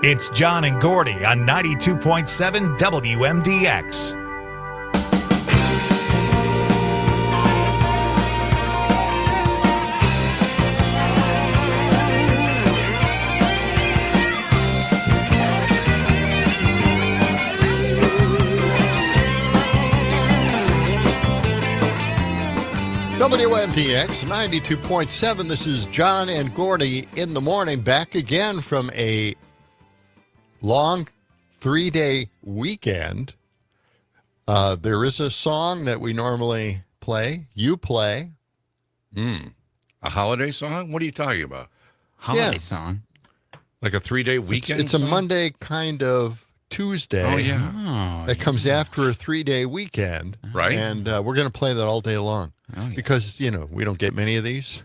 It's John and Gordy on 92.7 WMDX. WMDX 92.7. This is John and Gordy in the morning, back again from a long 3-day weekend. There is a song that we normally play. You play. A holiday song? What are you talking about? Holiday song? Like a 3-day weekend It's a song? Monday kind of Tuesday. Oh, yeah. Oh, That comes after a 3-day weekend. Right. And we're going to play that all day long. Oh, yeah. Because, we don't get many of these.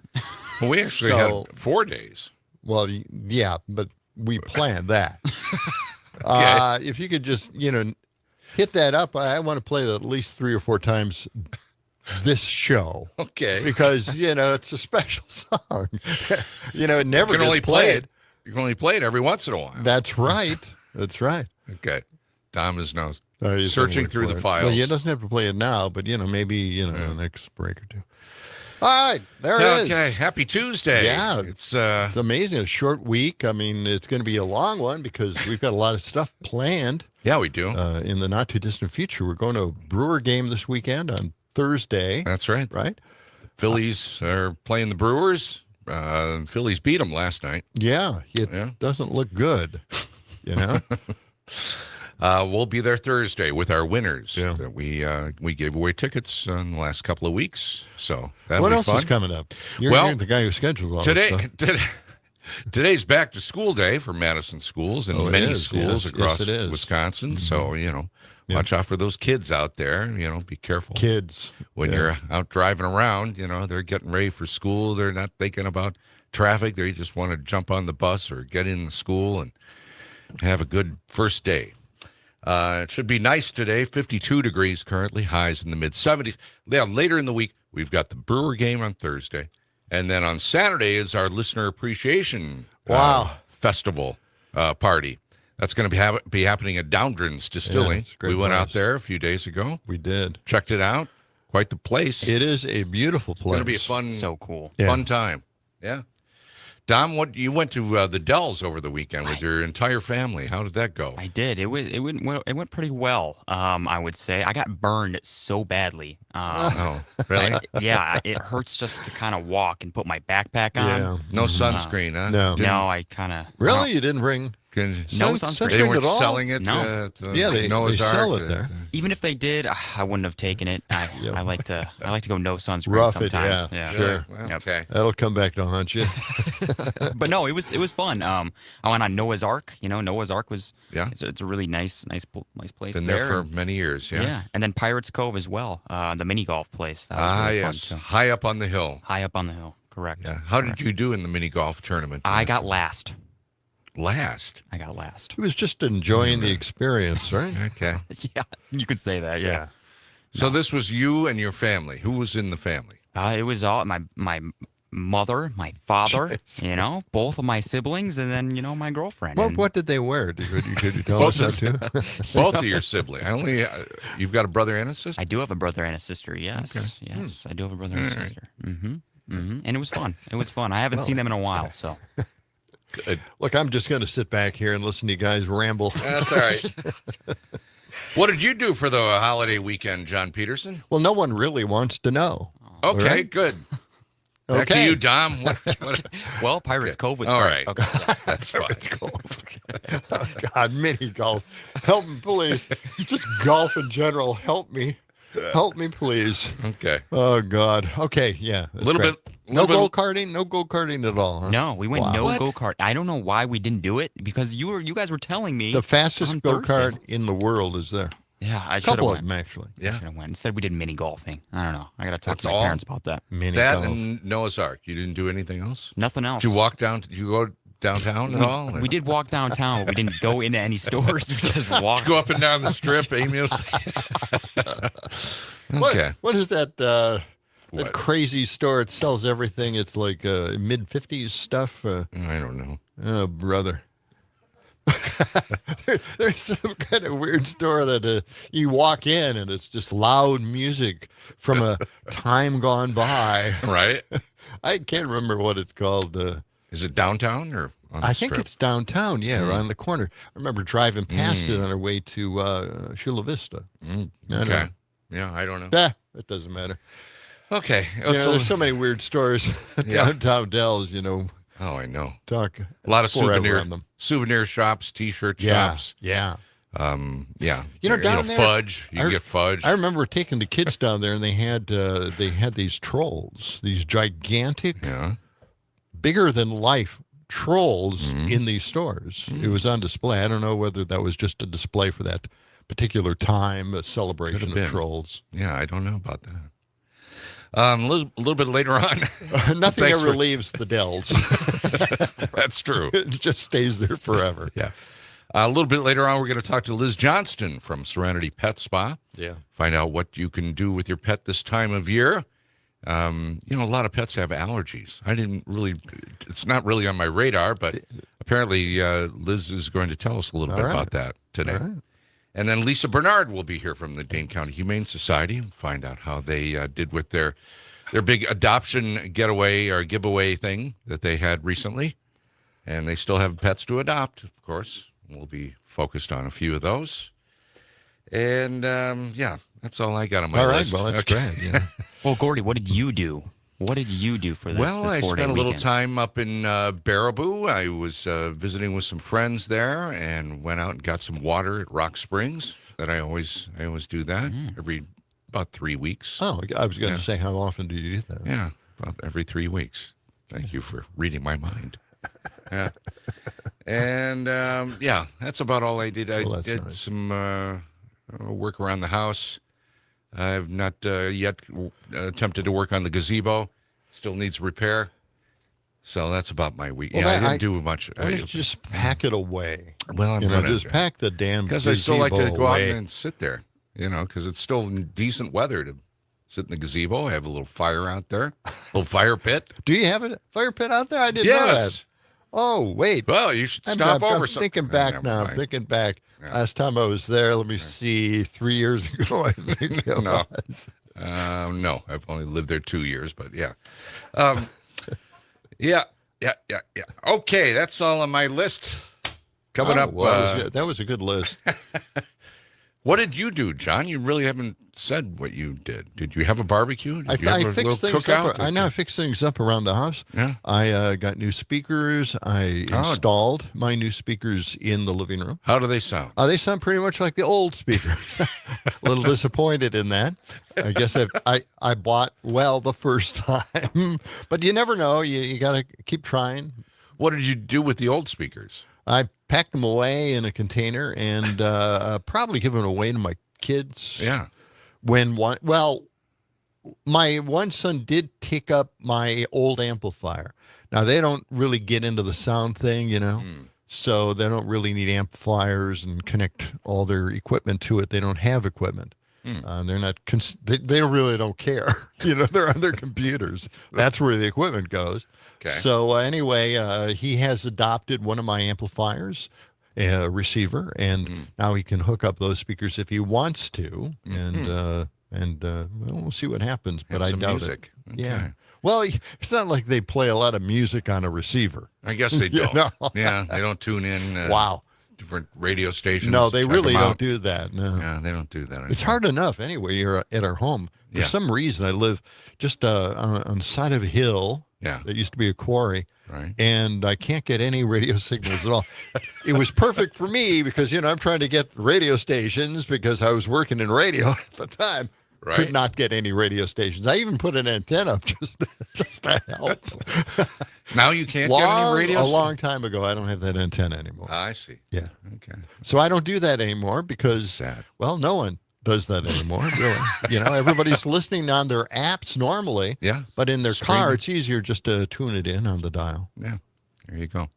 Well, we actually So- had 4 days. Well, yeah, but we planned that. Okay. If you could just, hit that up, I want to play that at least 3 or 4 times this show. Okay. Because, it's a special song. It never You can gets only played. play it. You can only play it every once in a while. That's right. That's right. Okay. Tom is now He's searching gonna through look the for it. files. Well, he doesn't have to play it now, but, maybe, the next break or two. All right. There it is. Okay. Happy Tuesday. Yeah. It's It's amazing. A short week. I mean, it's going to be a long one because we've got a lot of stuff planned. yeah, we do. In the not-too-distant future. We're going to a Brewer game this weekend on Thursday, That's right. right? Phillies are playing the Brewers. Phillies beat them last night. Yeah, it Yeah. doesn't look good, We'll be there Thursday with our winners. Yeah. That we gave away tickets in the last couple of weeks. So that'll What be else fun. is coming up? You're the guy who schedules all this stuff. Today's back to school day for Madison schools and it many is. schools Yes, across it is. Wisconsin. So, watch out for those kids out there. Be careful. Kids. When you're out driving around, they're getting ready for school. They're not thinking about traffic. They just want to jump on the bus or get in the school and have a good first day. It should be nice today, 52 degrees currently, highs in the mid-70s. Yeah, later in the week, we've got the Brewer game on Thursday. And then on Saturday is our Listener Appreciation Festival party. That's going to be happening at Downdren's Distilling. it's a great We went out place. there a few days ago, We did. checked it out. Quite the place. It is a beautiful place. It's going to be a fun, So cool. fun time. Yeah. Dom, you went to the Dells over the weekend with your entire family. How did that go? I did. It went pretty well. I would say I got burned so badly. Oh, really? It hurts just to kind of walk and put my backpack on. Yeah. No sunscreen, huh? No. No, I kind of Really? You didn't bring No sunscreen. They weren't at all? selling it. No. At the Yeah, they Noah's sell Ark, it there. Even if they did, I wouldn't have taken it. I like to go no sunscreen Rough it, sometimes. yeah, sure. Well, Yep. okay. That'll come back to haunt you. But no, it was fun. I went on Noah's Ark. Noah's Ark was it's a really nice place. Been there for many years. Yeah. Yeah, and then Pirates Cove as well. The mini golf place. That was really yes. fun too. High up on the hill. High up on the hill. Correct. Yeah. How did you do in the mini golf tournament? I got last. last. I got last. He was just enjoying the experience, right? Okay. Yeah, you could say that. Yeah. So this was you and your family. Who was in the family? It was all my mother, my father, Jeez. both of my siblings, and then, my girlfriend. Well, And what did they wear? Could you tell us that too? Both of your siblings. You've got a brother and a sister? I do have a brother and a sister, yes. Okay. Yes, I do have a brother and a All right. sister. And it was fun. It was fun. I haven't seen them in a while, so. Good. Look, I'm just going to sit back here and listen to you guys ramble. That's all right. What did you do for the holiday weekend, John Peterson? Well, no one really wants to know. Okay, right. good. Back to Okay. you, Dom. What? Well, Pirates Cove. All right. Okay. Yeah. That's fine. Oh, God, mini golf. Help me, please. Just golf in general. Help me. Help me, please. Okay. Oh, God. Okay, yeah. A little bit. No go-karting? No go-karting at all, huh? No, we went Wow. no What? go-kart. I don't know why we didn't do it, because you guys were telling me. The fastest on go-kart Thursday. in the world is there. Yeah, I A should have couple of went. them, actually. Yeah. Should have went. Instead, we did mini golfing. I don't know. I got to talk That's to my all? parents about that. Mini That golf. and Noah's Ark. You didn't do anything else? Nothing else. Did you walk down? Did you go downtown at all? We did walk downtown, but we didn't go into any stores. We just walked. Go up and down the strip aimlessly. Okay. What is that? That What? crazy store. It sells everything. It's like mid-50s stuff. I don't know. Oh, brother. There's some kind of weird store that you walk in and it's just loud music from a time gone by. Right. I can't remember what it's called. Is it downtown or on the I think strip? it's downtown, around the corner. I remember driving past it on our way to Chula Vista. Okay. Yeah, I don't know. It doesn't matter. Okay. There's so many weird stores downtown Dells, Oh, I know. Talk A lot of them. souvenir shops, T-shirt shops. Yeah. Down there, fudge. You can get fudge. I remember taking the kids down there, and they had these trolls, these gigantic, bigger than life trolls in these stores. It was on display. I don't know whether that was just a display for that particular time, a celebration of trolls. Yeah, I don't know about that. A little bit later on. Nothing ever leaves the Dells. That's true. It just stays there forever. Yeah. A little bit later on, we're going to talk to Liz Johnston from Serenity Pet Spa. Yeah. Find out what you can do with your pet this time of year. A lot of pets have allergies. It's not really on my radar, but apparently Liz is going to tell us a little bit about that today. All right. And then Lisa Bernard will be here from the Dane County Humane Society and find out how they did with their big adoption getaway or giveaway thing that they had recently. And they still have pets to adopt, of course. We'll be focused on a few of those. And, that's all I got on my list. Well, that's great. Yeah. Well, Gordy, what did you do? What did you do for this? Well, this I 4-day spent a little weekend? time up in Baraboo. I was visiting with some friends there and went out and got some water at Rock Springs. I always do that every about 3 weeks. Oh, I was going to say, how often do you do that? Yeah, about every 3 weeks. Thank you for reading my mind. Yeah. And, that's about all I did. I did some work around the house. I've not yet attempted to work on the gazebo. Still needs repair. So that's about my week. Well, I didn't do much. Why don't you just pack it away? Well, I'm going to just pack the damn because I still like to gazebo go out away. and sit there, because it's still decent weather to sit in the gazebo. I have a little fire out there, a little fire pit. Do you have a fire pit out there? I didn't know that. Oh, wait. Well, you should stop over. I'm thinking back now. I'm thinking back. Yeah. Last time I was there, let me see, 3 years ago, I think. No. No, I've only lived there 2 years, but yeah. Yeah. Okay, that's all on my list. Coming up. Well, that was a good list. What did you do, John? You really haven't said what you did. Did you have a barbecue? Did you have a little cookout? I now fix things up around the house. Yeah. I got new speakers. I installed my new speakers in the living room. How do they sound? They sound pretty much like the old speakers. A little disappointed in that. I guess I bought well the first time, but you never know. You got to keep trying. What did you do with the old speakers? I packed them away in a container and probably give them away to my kids. Yeah. My one son did take up my old amplifier. Now, they don't really get into the sound thing, so they don't really need amplifiers and connect all their equipment to it. They don't have equipment. They're not. They really don't care. They're on their computers. That's where the equipment goes. Okay. So anyway, he has adopted one of my amplifiers, a receiver, and now he can hook up those speakers if he wants to. And we'll see what happens. But I doubt music. it. Okay. Yeah. Well, it's not like they play a lot of music on a receiver. I guess they don't. Yeah, they don't tune in. Wow. Different radio stations. No, they really don't do that. No. Yeah, they don't do that anymore. It's hard enough anyway. You're at our home. For some reason, I live just on the side of a hill. Yeah. That used to be a quarry. Right. And I can't get any radio signals at all. It was perfect for me because, I'm trying to get radio stations because I was working in radio at the time. Right. Could not get any radio stations. I even put an antenna up just to help. Now you can't get any radio? A long time ago, I don't have that antenna anymore. I see. Yeah. Okay. So I don't do that anymore because, sad. Well, no one does that anymore, really. Everybody's listening on their apps normally. Yeah. But in their car, it's easier just to tune it in on the dial. Yeah. There you go.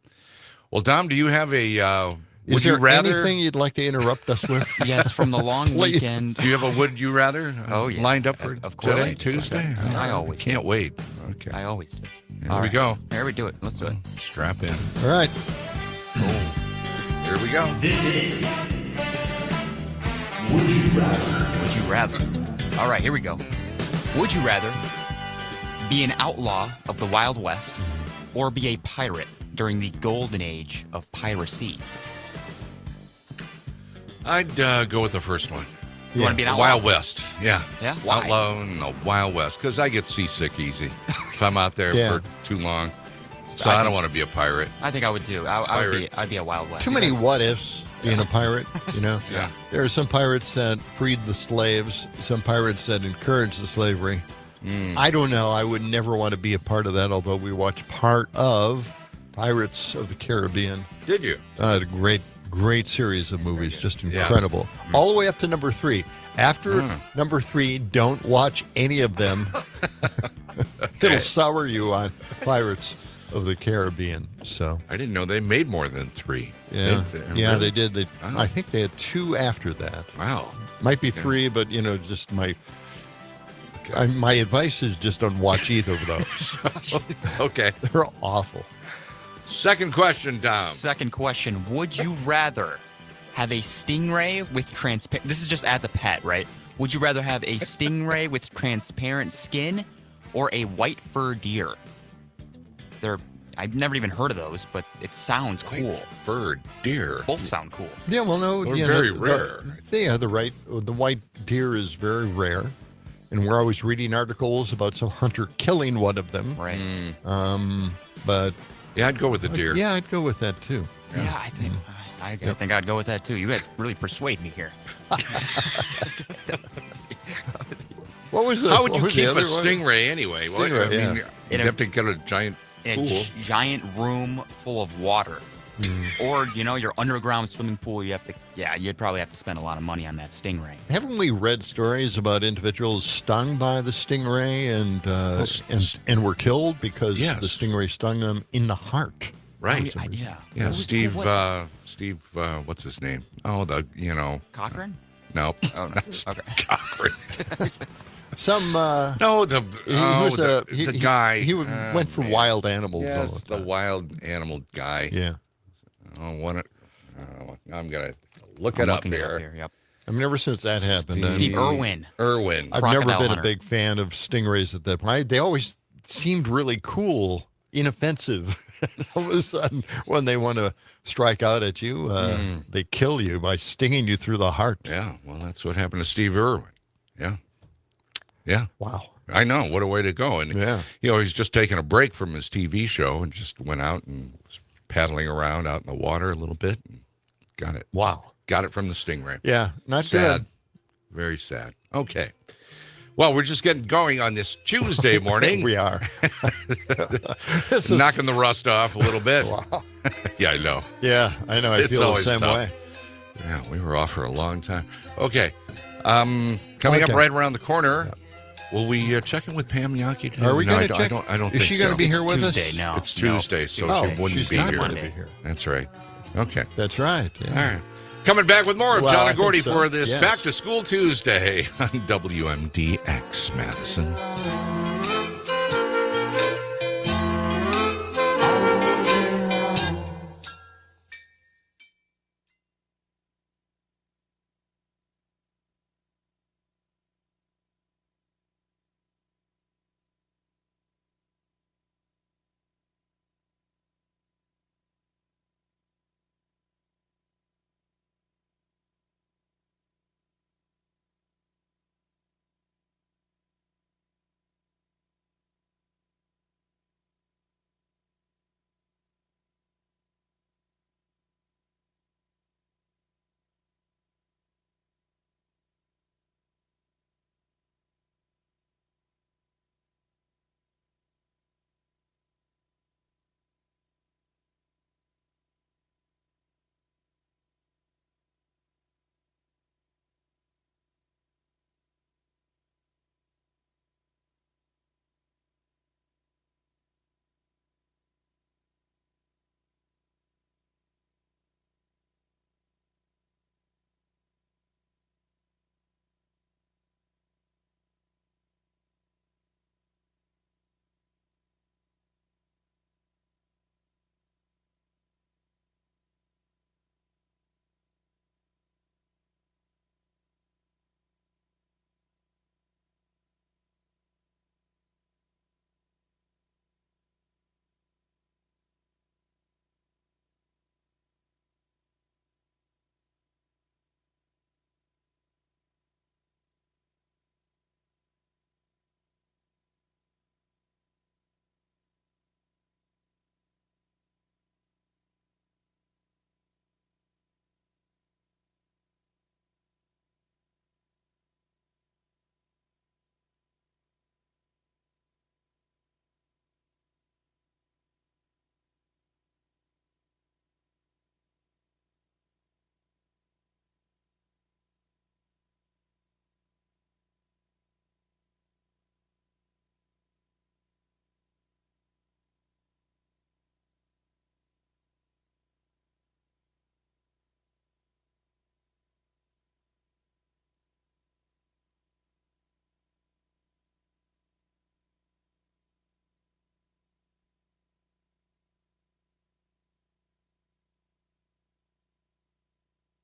Well, Dom, do you have a... Is there anything you'd like to interrupt us with? Yes, from the long weekend. Do you have a would you rather lined up for of course today, Tuesday? I always can't wait. Okay. I always do. Here we go. Here we do it. Let's do it. Strap in. All right. Here we we go. Would you rather? All right, here we go. Would you rather be an outlaw of the Wild West or be a pirate during the golden age of piracy? I'd go with the first one. You want to be an The outlaw? Wild West. Yeah. Yeah? Why? Outlaw in the Wild West. Because I get seasick easy if I'm out there Yeah. for too long. So I don't want to be a pirate. I think I would too. I'd be a Wild West. Too many what ifs being a pirate, you know? Yeah. There are some pirates that freed the slaves, some pirates that encouraged the slavery. I don't know. I would never want to be a part of that, although we watched part of Pirates of the Caribbean. Did you? A great series of movies, just incredible. All the way up to number 3. After number 3, don't watch any of them. It'll sour you on Pirates of the Caribbean. So I didn't know they made more than 3. yeah, Really? they did. I think they had 2 after that. Wow. Might be 3, but just my advice is just don't watch either of those. Okay. They're awful. Second question, Dom. Second question. Would you rather have a stingray with transparent... This is just as a pet, right? Would you rather have a stingray with transparent skin or a white fur deer? I've never even heard of those, but it sounds cool. Fur deer. Both sound cool. Yeah, well, no, They're very rare. The white deer is very rare, and we're always reading articles about some hunter killing one of them. Right. But Yeah, I'd go with the deer. yeah, I'd go with that too. Yeah, I think I think I'd go with that too. You guys really persuade me here. What was the? How would what you was the keep a other one? stingray anyway? Stingray, I mean, yeah. you'd have to get a giant In pool. a giant room full of water. Or, your underground swimming pool, you'd probably have to spend a lot of money on that stingray. Haven't we read stories about individuals stung by the stingray and were killed because Yes. the stingray stung them in the heart? Right. Yeah. Yeah, What was what's his name? Oh, Cochrane? no. Oh, no. That's Okay. Cochrane. Some No, the guy. He went for man. wild animals. all Yes, the the time. wild animal guy. Yeah. I'm gonna look I'm it up looking it here. Yep. I mean, ever since that happened, Steve Irwin. Irwin. I've never Crocodile been hunter. a big fan of stingrays at that point. They always seemed really cool, inoffensive. All of a sudden, when they want to strike out at you, they kill you by stinging you through the heart. Yeah, well, that's what happened to Steve Irwin. Yeah. Yeah. Wow. I know. What a way to go. And, Yeah. he's just taking a break from his TV show and just went out and was paddling around out in the water a little bit and got it. Wow. Got it from the stingray. Yeah, not Sad. good. Very sad. Okay. Well, we're just getting going on this Tuesday morning. We are. This is- Knocking the rust off a little bit. Wow. Yeah, I know. Yeah, I know. I It's feel the always same tough. way. Yeah, we were off for a long time. Okay. Coming up Okay. right around the corner, will we check in with Pam Yankee today? Are we No, going to check? I don't Is think she so. going to be here with Tuesday, us? no. It's No. Tuesday, so Oh, she wouldn't she's be not here. going to be here. That's right. Okay. That's right. Yeah. All right. Coming back with more of Well, John I and Gordy think so. for this Yes. Back to School Tuesday on WMDX Madison.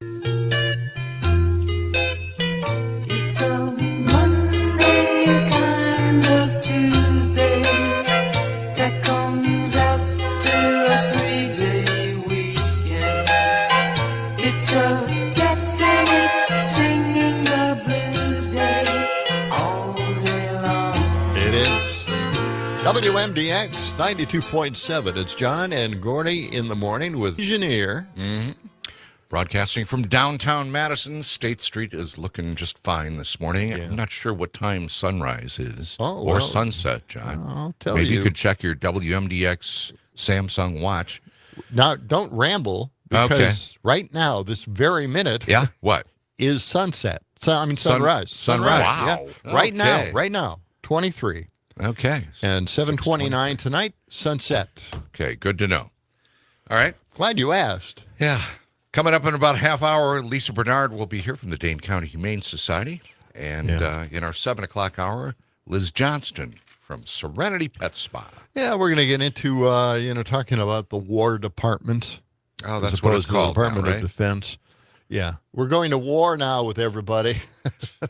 It's a Monday kind of Tuesday that comes after a 3-day weekend. It's a definite singing the blues day all day long. It is WMDX 92.7. It's John and Gordy in the morning with engineer. Broadcasting from downtown Madison. State Street is looking just fine this morning. Yeah. I'm not sure what time sunrise is Oh, or well, sunset, John. I'll tell Maybe you. you could check your WMDX Samsung watch. Now, don't ramble because right now, this very minute, Yeah? What? is sunset. Sunrise. sunrise. Yeah. Wow. Right now, 23. Okay. And 7:29 tonight, sunset. Okay, good to know. All right. Glad you asked. Yeah. Coming up in about a half hour, Lisa Bernard will be here from the Dane County Humane Society. And in our 7 o'clock hour, Liz Johnston from Serenity Pet Spa. Yeah, we're going to get into, talking about the War Department. Oh, as that's what it's opposed to called the Department now, of right? Defense. Yeah, we're going to war now with everybody.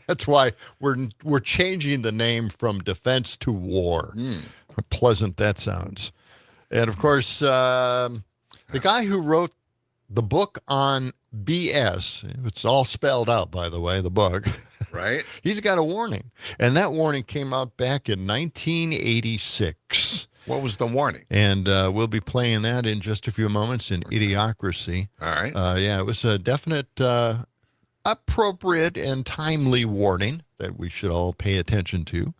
That's why we're changing the name from defense to war. How pleasant that sounds. And of course, the guy who wrote the book on BS, it's all spelled out, by the way, the book. Right? He's got a warning, and that warning came out back in 1986. What was the warning? And we'll be playing that in just a few moments in Idiocracy. All right. It was a definite, appropriate and timely warning that we should all pay attention to.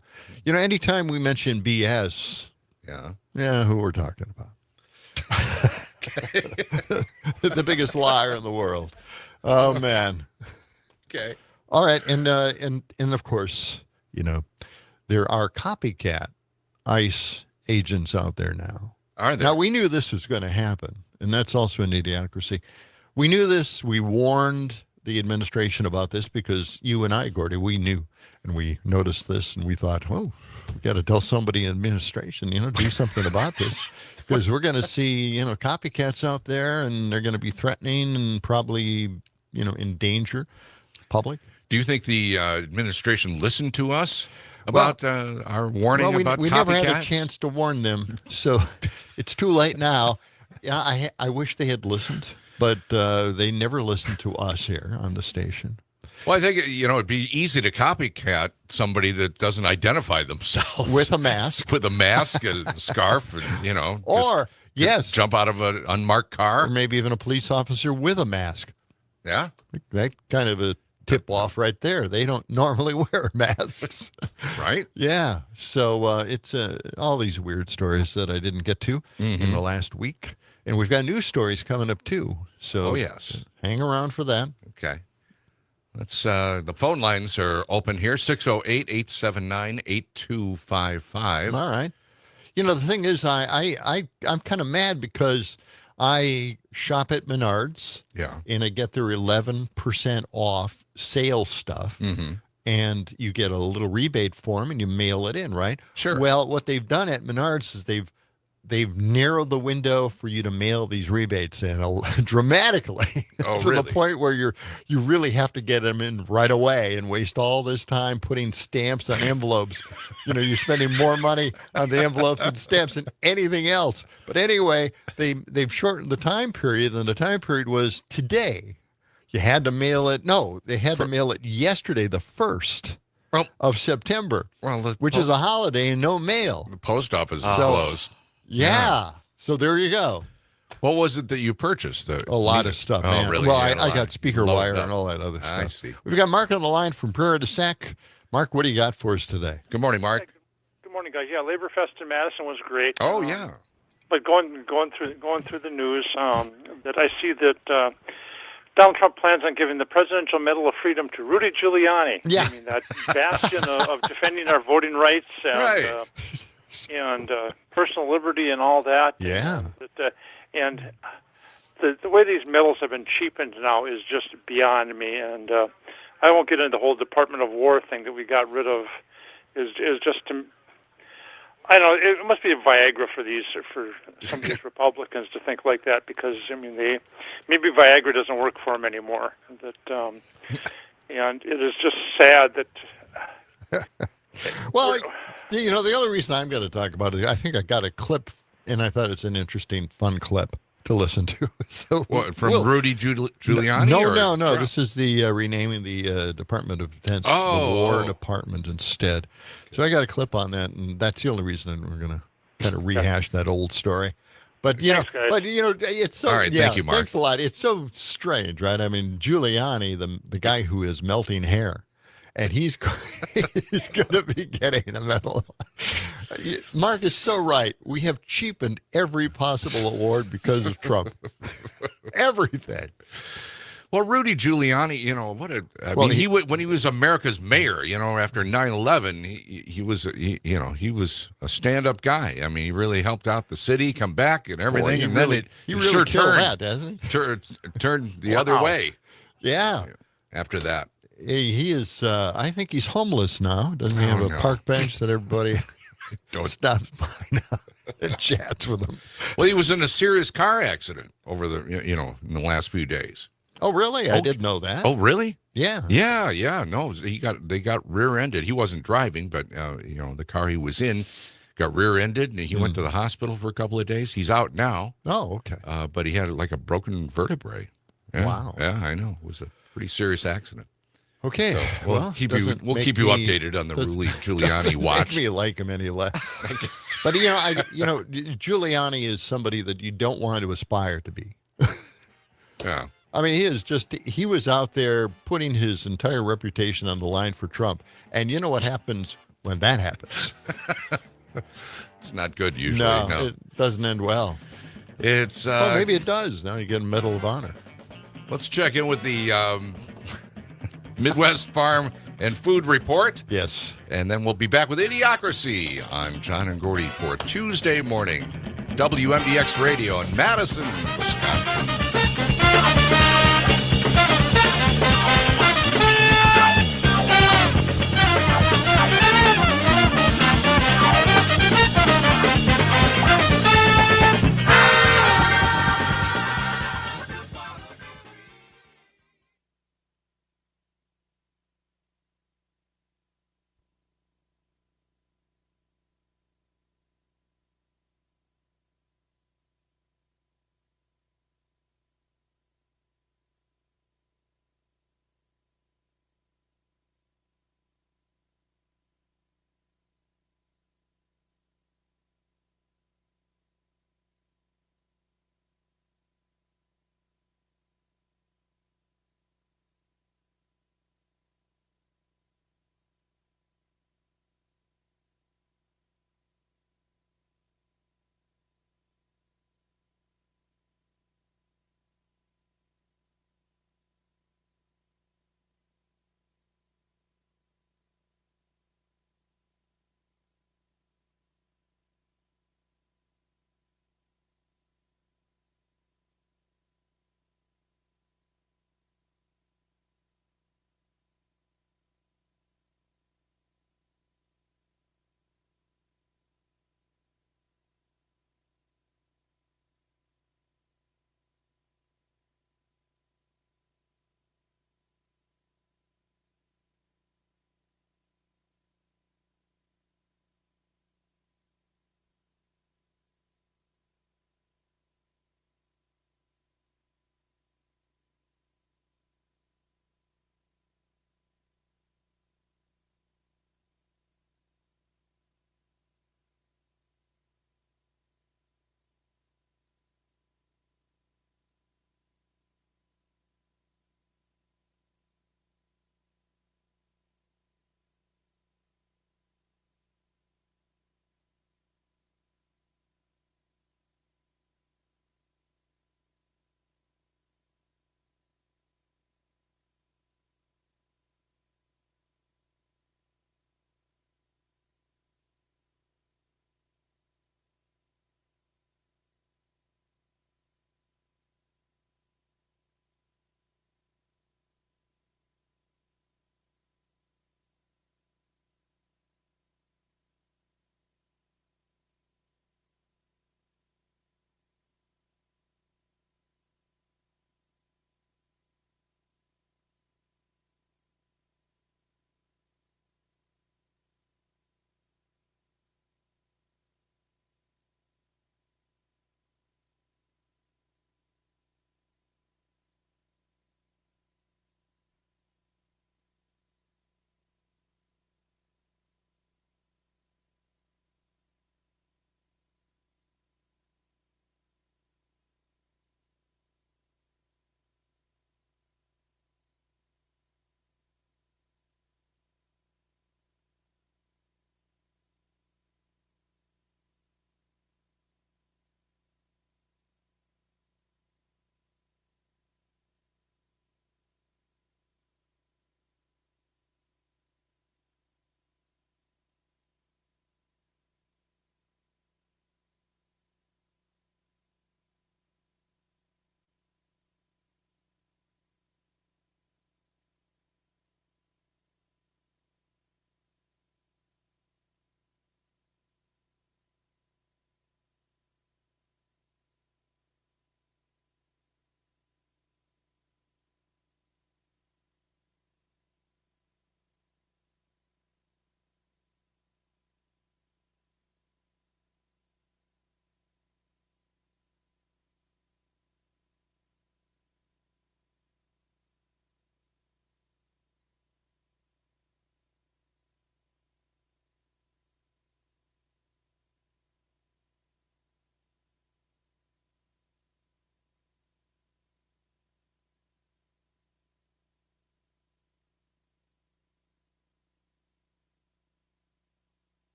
You know, anytime we mention BS, who we're talking about. The biggest liar in the world. Oh, man. Okay. All right. And of course, there are copycat ICE agents out there now. Are there? Now, we knew this was going to happen, and that's also an idiocracy. We knew this. We warned the administration about this because you and I, Gordy, we knew, and we noticed this, and we thought, we got to tell somebody in administration, do something about this because we're going to see, copycats out there, and they're going to be threatening and probably, endanger public. Do you think the administration listened to us about our warning about we copycats? never had a chance to warn them, so it's too late now. Yeah, I wish they had listened, but they never listened to us here on the station. Well, I think, it'd be easy to copycat somebody that doesn't identify themselves. With a mask. With a mask, a scarf, and, Or, yes. jump out of an unmarked car. Or maybe even a police officer with a mask. Yeah. That kind of a tip-off right there. They don't normally wear masks. Right? Yeah. So it's all these weird stories that I didn't get to in the last week. And we've got news stories coming up, too. So yes. Hang around for that. Okay. Let's the phone lines are open here, 608-879-8255. All right. The thing is, I'm kind of mad because I shop at Menards. Yeah. And I get their 11% off sale stuff. And you get a little rebate form and you mail it in, right? Sure. Well, what they've done at Menards is they've narrowed the window for you to mail these rebates in dramatically to really? the point where you really have to get them in right away and waste all this time putting stamps on envelopes. You're spending more money on the envelopes and stamps than anything else. But anyway, they've shortened the time period, and the time period was today. You had to mail it. No, they had to mail it yesterday, the 1st of September, which is a holiday and no mail. The post office is closed. Yeah. So there you go. What was it that you purchased? A lot of stuff, Oh, man. really? Well, You had a I lot. got speaker Loaded wire up. and all that other stuff. I see. We've got Mark on the line from Prairie du Sac. Mark, what do you got for us today? Good morning, Mark. Good morning, guys. Yeah, Labor Fest in Madison was great. Oh, yeah. But going through the news, that I see that Donald Trump plans on giving the Presidential Medal of Freedom to Rudy Giuliani. Yeah. I mean, that bastion of defending our voting rights and Right. and personal liberty and all that. Yeah. And the way these medals have been cheapened now is just beyond me. And I won't get into the whole Department of War thing that we got rid of. Is just to. I know it must be a Viagra for some of these Republicans to think like that, because I mean maybe Viagra doesn't work for them anymore. And it is just sad that. Well, the only reason I'm going to talk about it, I think I got a clip, and I thought it's an interesting, fun clip to listen to. So What, from Rudy Giuliani? No. Trump? This is the renaming the Department of Defense, the War Department instead. So I got a clip on that, and that's the only reason we're going to kind of rehash that old story. But Thanks, guys. It's so. All right, thank you, Mark. Thanks a lot. It's so strange, right? I mean, Giuliani, the guy who is melting hair, and he's going to be getting a medal. Mark is so right. We have cheapened every possible award because of Trump. Everything. Well, Rudy Giuliani, when he was America's mayor, after 9/11, he was a stand-up guy. I mean, he really helped out the city, come back and everything, and then he really sure killed turned that, doesn't he? Turned the other way. Yeah. After that. He is, I think he's homeless now. Doesn't he have a park bench that everybody stops by now and chats with him? Well, he was in a serious car accident over in the last few days. Oh, really? I didn't know that. Oh, really? Yeah. Yeah. No, they got rear-ended. He wasn't driving, but the car he was in got rear-ended, and he went to the hospital for a couple of days. He's out now. Oh, okay. But he had like a broken vertebrae. Yeah. Wow. Yeah, I know. It was a pretty serious accident. Okay. So we'll keep you updated on the Rudy Giuliani watch. Make me like him any less. But Giuliani is somebody that you don't want to aspire to be. Yeah. I mean, he was out there putting his entire reputation on the line for Trump. And you know what happens when that happens? It's not good usually. No, it doesn't end well. It's well, maybe it does. Now you get a Medal of Honor. Let's check in with the Midwest Farm and Food Report. Yes. And then we'll be back with Idiocracy. I'm John and Gordy for Tuesday morning. WMDX Radio in Madison, Wisconsin.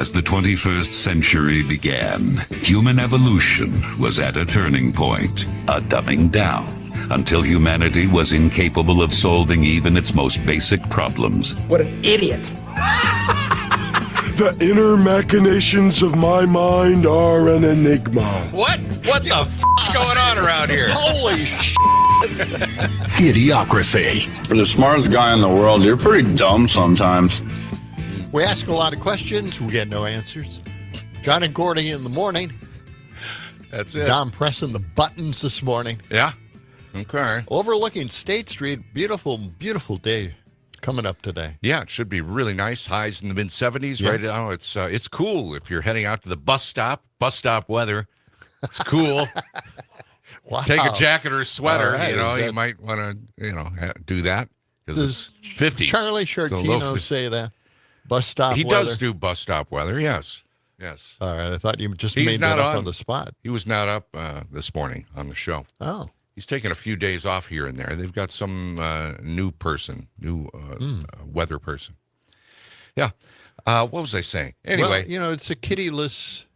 As the 21st century began, human evolution was at a turning point, a dumbing down, until humanity was incapable of solving even its most basic problems. What an idiot. The inner machinations of my mind are an enigma. What the f***'s going on around here? Holy shit. Idiocracy. For the smartest guy in the world, you're pretty dumb sometimes. We ask a lot of questions. We get no answers. John and Gordy in the morning. That's it. Dom pressing the buttons this morning. Yeah. Okay. Overlooking State Street. Beautiful, beautiful day coming up today. Yeah, it should be really nice. Highs in the mid-70s right now. It's cool if you're heading out to the bus stop. Bus stop weather. It's cool. Wow. Take a jacket or a sweater. Right, you might want to, do that because it's 50s. Charlie Shartino say that? Bus stop He weather? does do bus stop weather, yes. All right, I thought you just He's made not that up on the spot. He was not up this morning on the show. Oh. He's taking a few days off here and there. They've got some new weather person. Yeah. What was I saying? Anyway. Well, it's a kittyless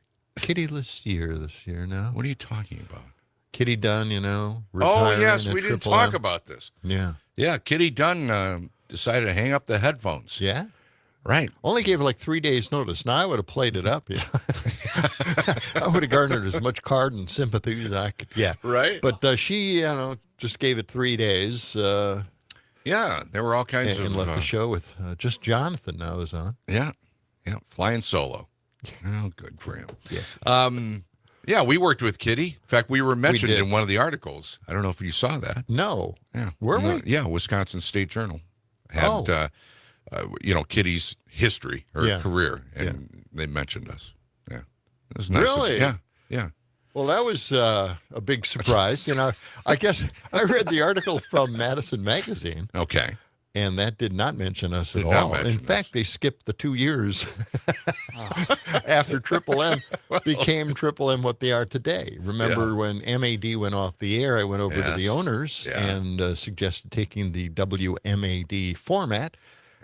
year this year now. What are you talking about? Kitty Dunn, Oh, retiring yes, at we didn't Triple talk M. about this. Yeah. Yeah, Kitty Dunn decided to hang up the headphones. Yeah? Right. Only gave her like 3 days' notice. Now I would have played it up. I would have garnered as much card and sympathy as I could. Yeah. Right. But she, just gave it 3 days. Yeah, there were all kinds and of... left the show with just Jonathan now is on. Yeah, flying solo. Oh, good for him. Yeah. Yeah, we worked with Kitty. In fact, we were mentioned did. in one of the articles. I don't know if you saw that. No. Yeah. Were we? Yeah, Wisconsin State Journal had, Kitty's history or career, and they mentioned us. Yeah. It was nice. Really? Yeah. Well, that was a big surprise. I guess I read the article from Madison Magazine. Okay. And that did not mention us Did at not all. mention In fact, they skipped the 2 years after Triple M became Triple M what they are today. Remember when MAD went off the air, I went over to the owners and suggested taking the WMAD format.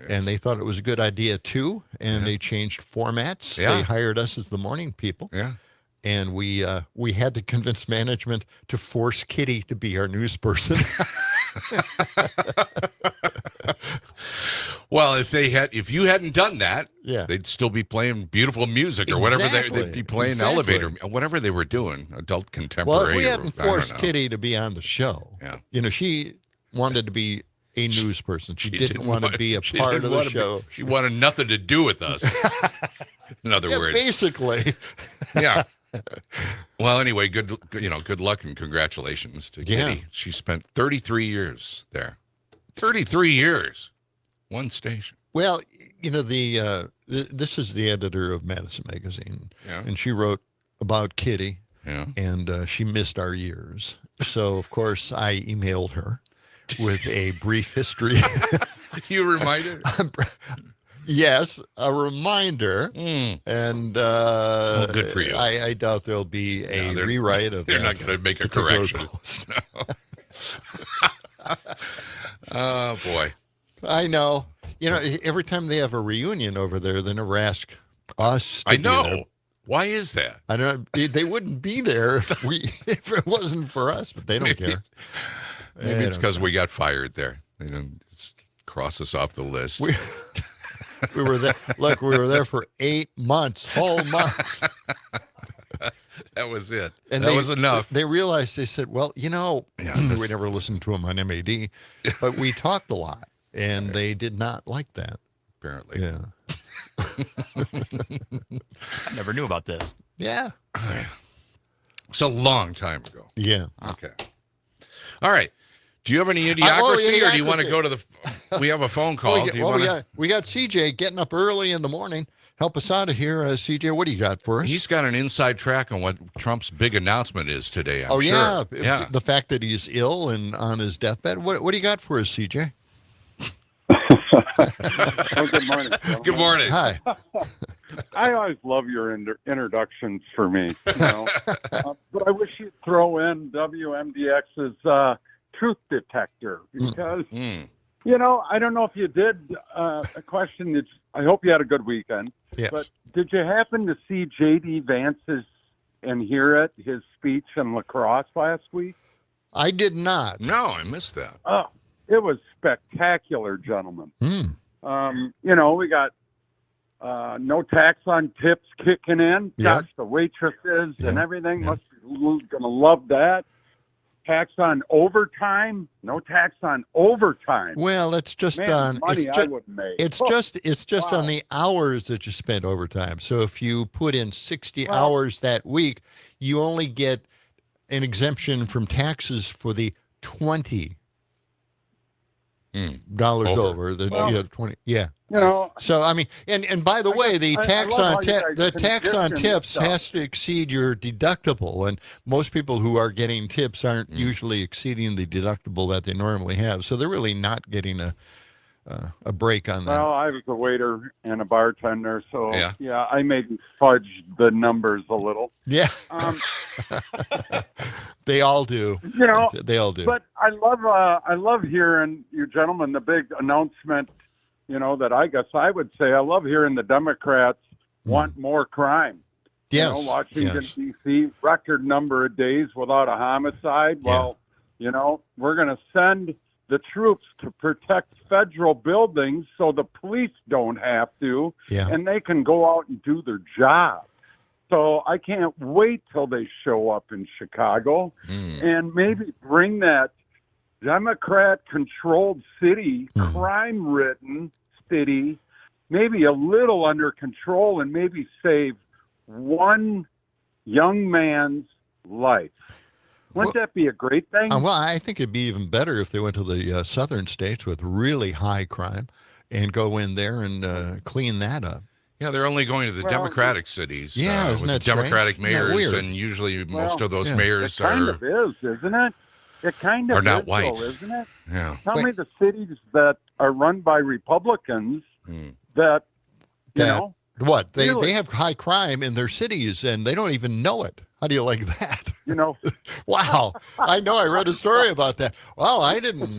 And they thought it was a good idea, too. And they changed formats. Yeah. They hired us as the morning people. Yeah. And we had to convince management to force Kitty to be our news person. Well, if you hadn't done that, Yeah. they'd still be playing beautiful music or whatever Exactly. they'd be playing Exactly. elevator, whatever they were doing, adult contemporary. Well, if we hadn't I don't forced know. Kitty to be on the show, she wanted to be a news person. She didn't want to be a she part didn't of the want to be- show. She wanted nothing to do with us. In other words, basically. Yeah. Well, anyway, good luck and congratulations to Kitty. She spent 33 years there. 33 years, one station. Well, this is the editor of Madison Magazine, and she wrote about Kitty, and she missed our years. So, of course, I emailed her with a brief history. You reminded her? Yes, a reminder. And good for you. I doubt there'll be a rewrite of They're that not going to make a particular correction. post. Oh, boy. I know. Every time they have a reunion over there, they never ask us to I be know. there. Why is that? I don't know. They wouldn't be there if if it wasn't for us, but they don't care. Maybe it's because we got fired there. They didn't cross us off the list. We were there. Look, we were there for 8 months, whole months. That was it. And that was enough. They realized, they said, well, we never listened to him on MAD, but we talked a lot, and they did not like that. Apparently. Yeah. I never knew about this. Yeah. It's a long time ago. Yeah. Okay. All right. Do you have any idiocracy, or do you want to idiocracy. go to the... We have a phone call. Do you wanna- we got CJ getting up early in the morning. Help us out of here. CJ, what do you got for us? He's got an inside track on what Trump's big announcement is today, I'm sure. Yeah. The fact that he's ill and on his deathbed. What do you got for us, CJ? Well, good morning. Good morning. Hi. I always love your introductions for me, but I wish you'd throw in WMDX's truth detector because I don't know if you did a question. I hope you had a good weekend. Yes. But did you happen to see J.D. Vance's and hear it, his speech in La Crosse last week? I did not. No, I missed that. Oh, it was spectacular, gentlemen. We got no tax on tips kicking in. Yeah. Gosh, the waitresses and everything Yeah. must be going to love that. Tax on overtime? No tax on overtime. Well, it's just Man, on money it's I just, wouldn't make. it's just on the hours that you spent overtime. So if you put in 60 hours that week, you only get an exemption from taxes for the $20 over the 20. Yeah. So I mean, and by the way, the tax on tips has to exceed your deductible, and most people who are getting tips aren't usually exceeding the deductible that they normally have. So they're really not getting a break on that. Well, I was a waiter and a bartender, so Yeah. I maybe fudged the numbers a little. Yeah. They all do. They all do. But I love hearing you gentlemen, the big announcement, that I guess I would say I love hearing the Democrats want more crime. Yes. Washington, yes. D.C., record number of days without a homicide. Well, we're going to send the troops to protect federal buildings so the police don't have to, and they can go out and do their job. So I can't wait till they show up in Chicago and maybe bring that Democrat-controlled city, crime-ridden city, maybe a little under control and maybe save one young man's life. Wouldn't that be a great thing? Well, I think it'd be even better if they went to the southern states with really high crime and go in there and clean that up. Yeah, they're only going to the Democratic cities. Yeah, isn't with the that strange? Democratic Isn't that mayors, weird? and usually most of those mayors it kind are of is, isn't it? It kind of are not is, white. though, isn't it? Yeah. Tell me the cities that are run by Republicans that, What? They really? have high crime in their cities, and they don't even know it. How do you like that? Wow. I know. I read a story about that. Well, I didn't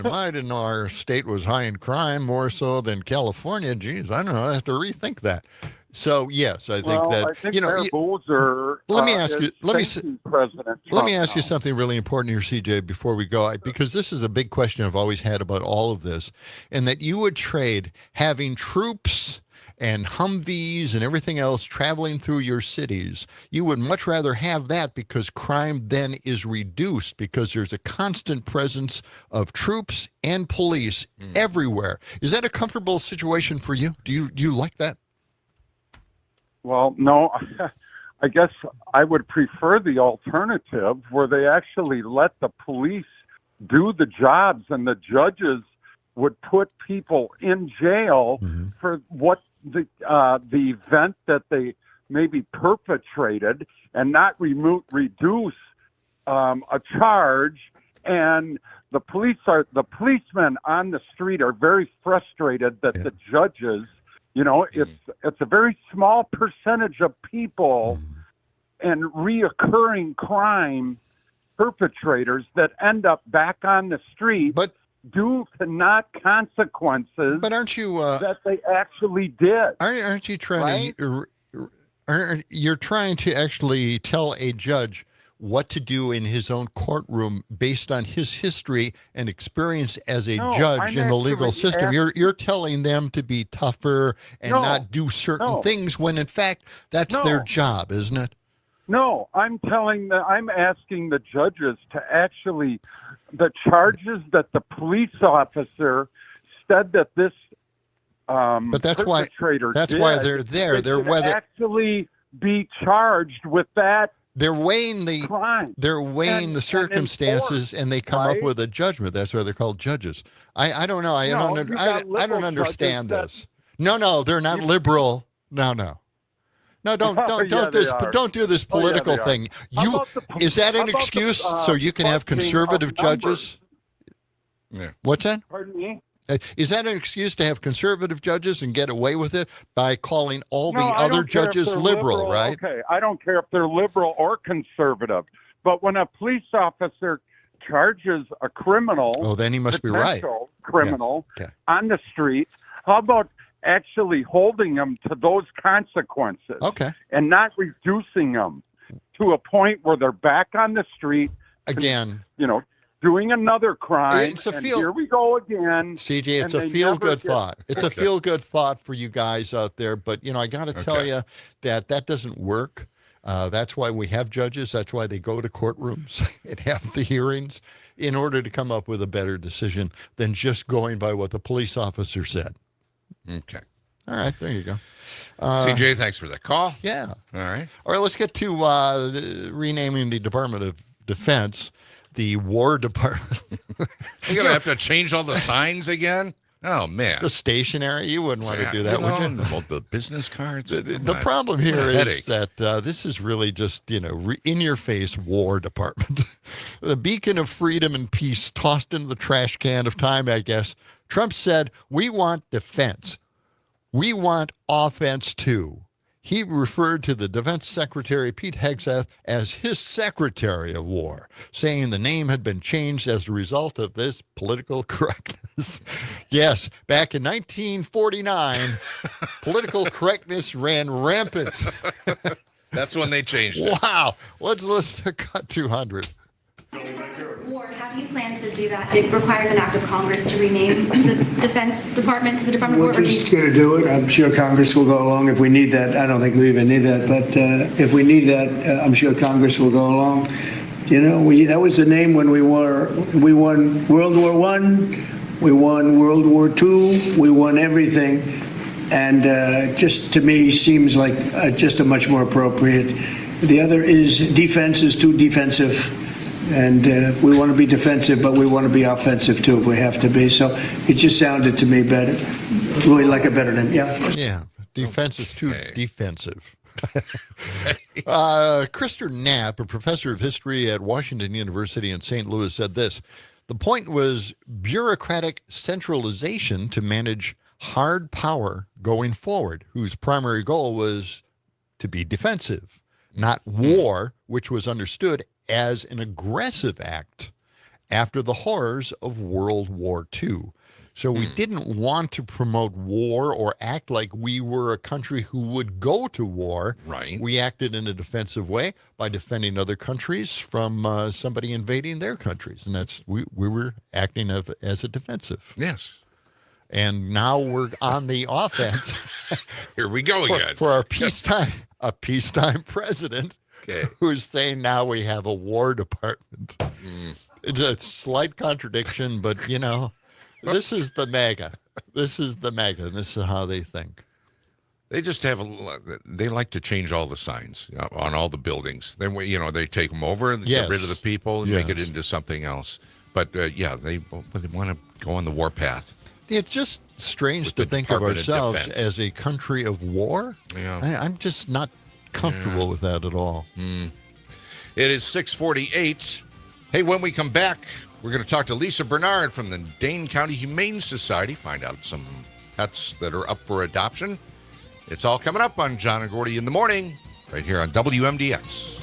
know our state was high in crime more so than California. Geez, I don't know. I have to rethink that. So yes, I think I think their rules are. Let me ask you. Let me ask you now. something really important here, CJ, before we go, because this is a big question I've always had about all of this, and that you would trade having troops and Humvees and everything else traveling through your cities. You would much rather have that because crime then is reduced because there's a constant presence of troops and police everywhere. Is that a comfortable situation for you? Do you like that? Well, no, I guess I would prefer the alternative where they actually let the police do the jobs and the judges would put people in jail for what the event that they maybe perpetrated and not reduce a charge. And the policemen on the street are very frustrated that the judges, it's a very small percentage of people and reoccurring crime perpetrators that end up back on the street due to not consequences. But aren't you that they actually did? Aren't you trying to? You're trying to actually tell a judge what to do in his own courtroom based on his history and experience as a judge in the legal system. You're telling them to be tougher and not do certain things when in fact that's their job, isn't it? No, I'm asking the judges to actually, the charges that the police officer said that this but that's perpetrator why they're there. They're actually be charged with that. They're weighing the crime. They're weighing the circumstances, and they come up with a judgment. That's why they're called judges. I don't know. I don't understand this. No, they're not liberal. No, don't do this political thing. Is that an excuse so you can have conservative judges? Yeah. What's that? Pardon me? Is that an excuse to have conservative judges and get away with it by calling all the other judges liberal, right? Okay, I don't care if they're liberal or conservative, but when a police officer charges a criminal, Oh, then he must be right. potential criminal, Yes. Okay. on the street? How about actually holding them to those consequences Okay. and not reducing them to a point where they're back on the street Again, doing another crime? It's a and feel- here we go again. CJ, it's and a they feel-good never get- thought. It's a Okay. feel-good thought for you guys out there. But, I got to tell Okay. you that doesn't work. That's why we have judges. That's why they go to courtrooms and have the hearings in order to come up with a better decision than just going by what the police officer said. Okay. All right, there you go. CJ, thanks for that call. Yeah. All right. All right, let's get to renaming the Department of Defense the War Department. You're going to have to change all the signs again? Oh, man. The stationery. You wouldn't want to do that, would you? The business cards? The problem here is that this is really just, in-your-face War Department. The beacon of freedom and peace tossed into the trash can of time, I guess. Trump said, we want defense. We want offense, too. He referred to the Defense Secretary, Pete Hegseth, as his Secretary of War, saying the name had been changed as a result of this political correctness. Yes, back in 1949, political correctness ran rampant. That's when they changed it. Wow. Let's listen to Cut 200. War, how do you plan to do that? It requires an act of Congress to rename the Defense Department to the Department of War. We're just going to do it. I'm sure Congress will go along if we need that. I don't think we even need that, but if we need that, I'm sure Congress will go along. That was the name when we won World War I, we won World War II, we won everything, and just to me seems like just a much more appropriate. The other is defense is too defensive. And we want to be defensive, but we want to be offensive, too, if we have to be. So it just sounded to me better. Really like it better than, yeah. Yeah, defense is too defensive. Krister Knapp, a professor of history at Washington University in St. Louis, said this. The point was bureaucratic centralization to manage hard power going forward, whose primary goal was to be defensive, not war, which was understood as an aggressive act after the horrors of World War II. So we didn't want to promote war or act like we were a country who would go to war. Right. We acted in a defensive way by defending other countries from somebody invading their countries. And that's we were acting as a defensive. Yes. And now we're on the offense. Here we go again. For our peacetime president. Okay. Who's saying now we have a War Department. It's a slight contradiction, but, this is the MAGA. This is the MAGA, and this is how they think. They just have they like to change all the signs on all the buildings. Then, they take them over and get rid of the people and make it into something else. But, they want to go on the warpath. It's just strange to think of ourselves as a country of war. Yeah. I'm just not comfortable with that at all. It is 6:48. Hey, when we come back, we're going to talk to Lisa Bernard from the Dane County Humane Society, find out some pets that are up for adoption. It's all coming up on John and Gordy in the morning, right here on WMDX.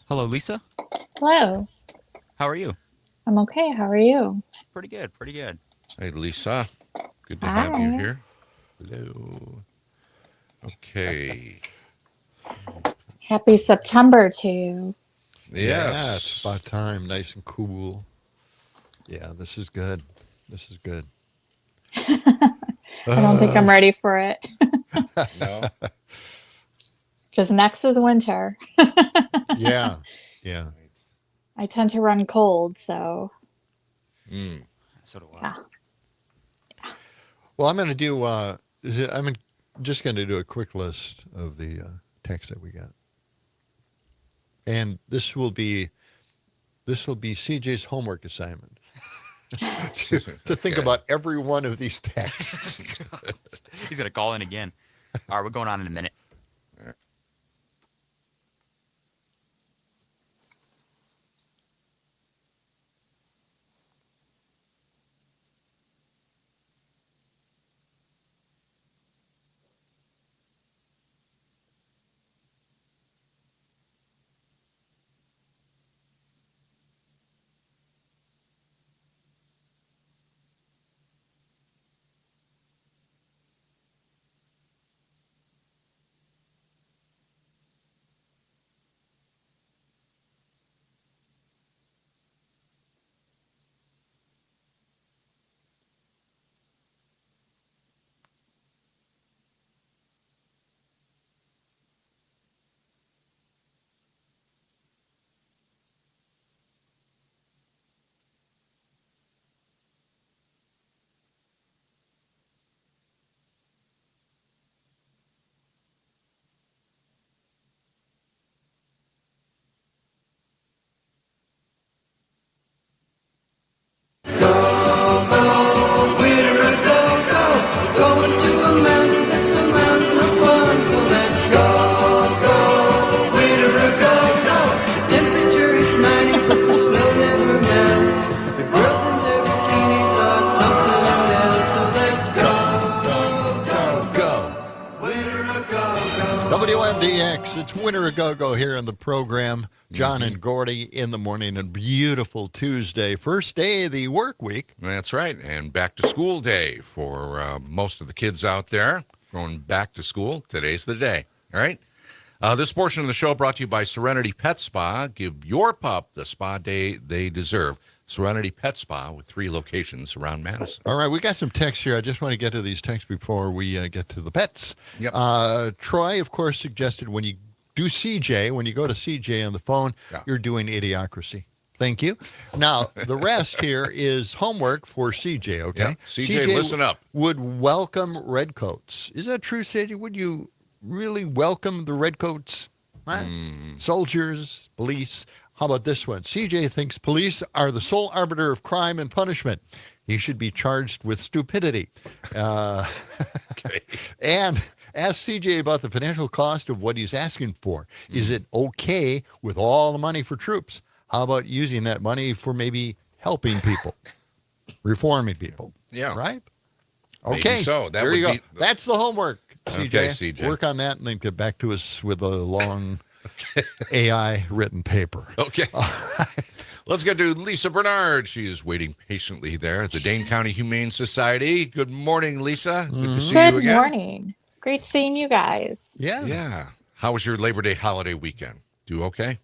Hello, Lisa. Hello. How are you? I'm okay. How are you? Pretty good. Pretty good. Hey, Lisa. Good to Hi. have you here. Hello. Okay. Happy September to you. Yeah, it's about time. Nice and cool. Yeah, this is good. This is good. I don't think I'm ready for it. No. Because next is winter. Yeah. Yeah. I tend to run cold, so So do I. yeah. Well, I'm going to do. I'm just going to do a quick list of the texts that we got, and this will be CJ's homework assignment to think about every one of these texts. He's gonna call in again. All right, we're going on in a minute. Going to a mountain, it's a mountain of fun, so let's go, go, winter, go, go. The temperature it's 90, but the snow never melts. The girls in their bikinis are something else, so let's go, Go. Winter go. WMDX, it's Winter a Go-Go here in the program. John and Gordy in the morning, and beautiful Tuesday, first day of the work week. That's right. And back to school day for most of the kids out there going back to school. Today's the day. All right. This portion of the show brought to you by Serenity Pet Spa. Give your pup the spa day they deserve. Serenity Pet Spa with 3 locations around Madison. All right, we got some texts here. I just want to get to these texts before we get to the pets. Yep. Troy, of course, suggested when you do CJ, when you go to CJ on the phone, you're doing Idiocracy. Thank you. Now, the rest here is homework for CJ, okay? Yeah. CJ, listen up. Would welcome redcoats. Is that true, CJ? Would you really welcome the redcoats? Soldiers, police. How about this one? CJ thinks police are the sole arbiter of crime and punishment. He should be charged with stupidity. Okay. And ask CJ about the financial cost of what he's asking for. Is it okay with all the money for troops? How about using that money for maybe helping people, reforming people? Yeah. Right? Maybe Okay. so. That there you would go. be- That's the homework, CJ. Okay, CJ. Work on that and then get back to us with a long AI written paper. Okay. Let's get to Lisa Bernard. She is waiting patiently there at the Dane County Humane Society. Good morning, Lisa. Good to see you Good again. morning. Great seeing you guys. Yeah. Yeah. How was your Labor Day holiday weekend? Do okay?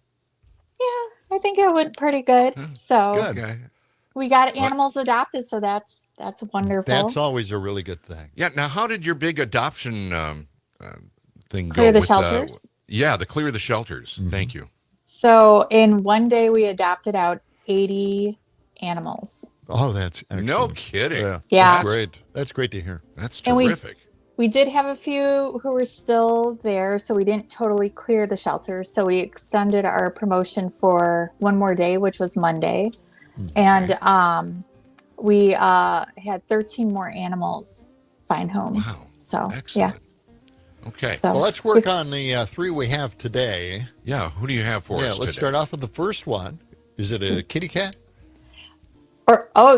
Yeah, I think it went pretty good. So Good. Okay. we got animals adopted, so that's wonderful. That's always a really good thing. Yeah. Now, how did your big adoption thing Clear go? the with, shelters? Yeah, the Clear the Shelters. Thank you. So in one day we adopted out 80 animals. Oh, that's excellent. No kidding. Yeah. That's great. That's great to hear. That's And terrific. We did have a few who were still there, so we didn't totally clear the shelters. So we extended our promotion for one more day, which was Monday. And we had 13 more animals find homes. Wow. So, Excellent. Okay. So, Well, let's work on the 3 we have today. Yeah. Who do you have for us Let's today? start off with the first one. Is it a kitty cat?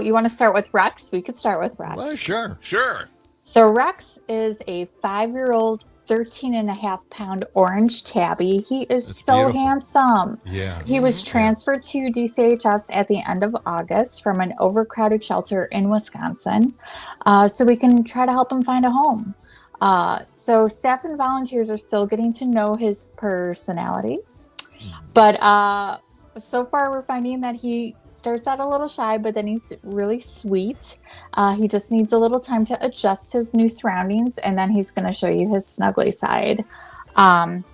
you want to start with Rex? We could start with Rex. Well, sure. Sure. So Rex is a 5-year-old 13.5-pound orange tabby. He is That's so beautiful. handsome. Yeah. He was transferred to DCHS at the end of August from an overcrowded shelter in Wisconsin, so we can try to help him find a home. So staff and volunteers are still getting to know his personality, but so far we're finding that he starts out a little shy, but then he's really sweet. He just needs a little time to adjust his new surroundings, and then he's going to show you his snuggly side.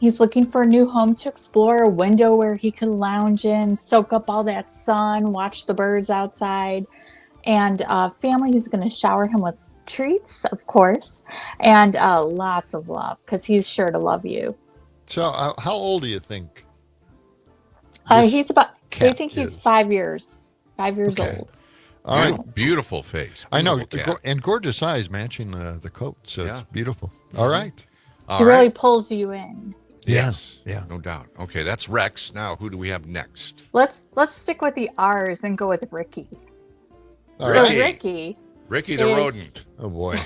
He's looking for a new home to explore, a window where he can lounge in, soak up all that sun, watch the birds outside, and a family who's going to shower him with treats, of course, and lots of love, because he's sure to love you. So how old do you think? He's about, they think is? he's 5 years. 5 years old. All right. Beautiful face. I know. Beautiful cat. And gorgeous eyes matching the coat. So Yeah. it's beautiful. All right. He really pulls you in. Yes. Yeah. No doubt. Okay, that's Rex. Now, who do we have next? Let's stick with the R's and go with Ricky. All So right. Ricky the is- rodent. Oh, boy.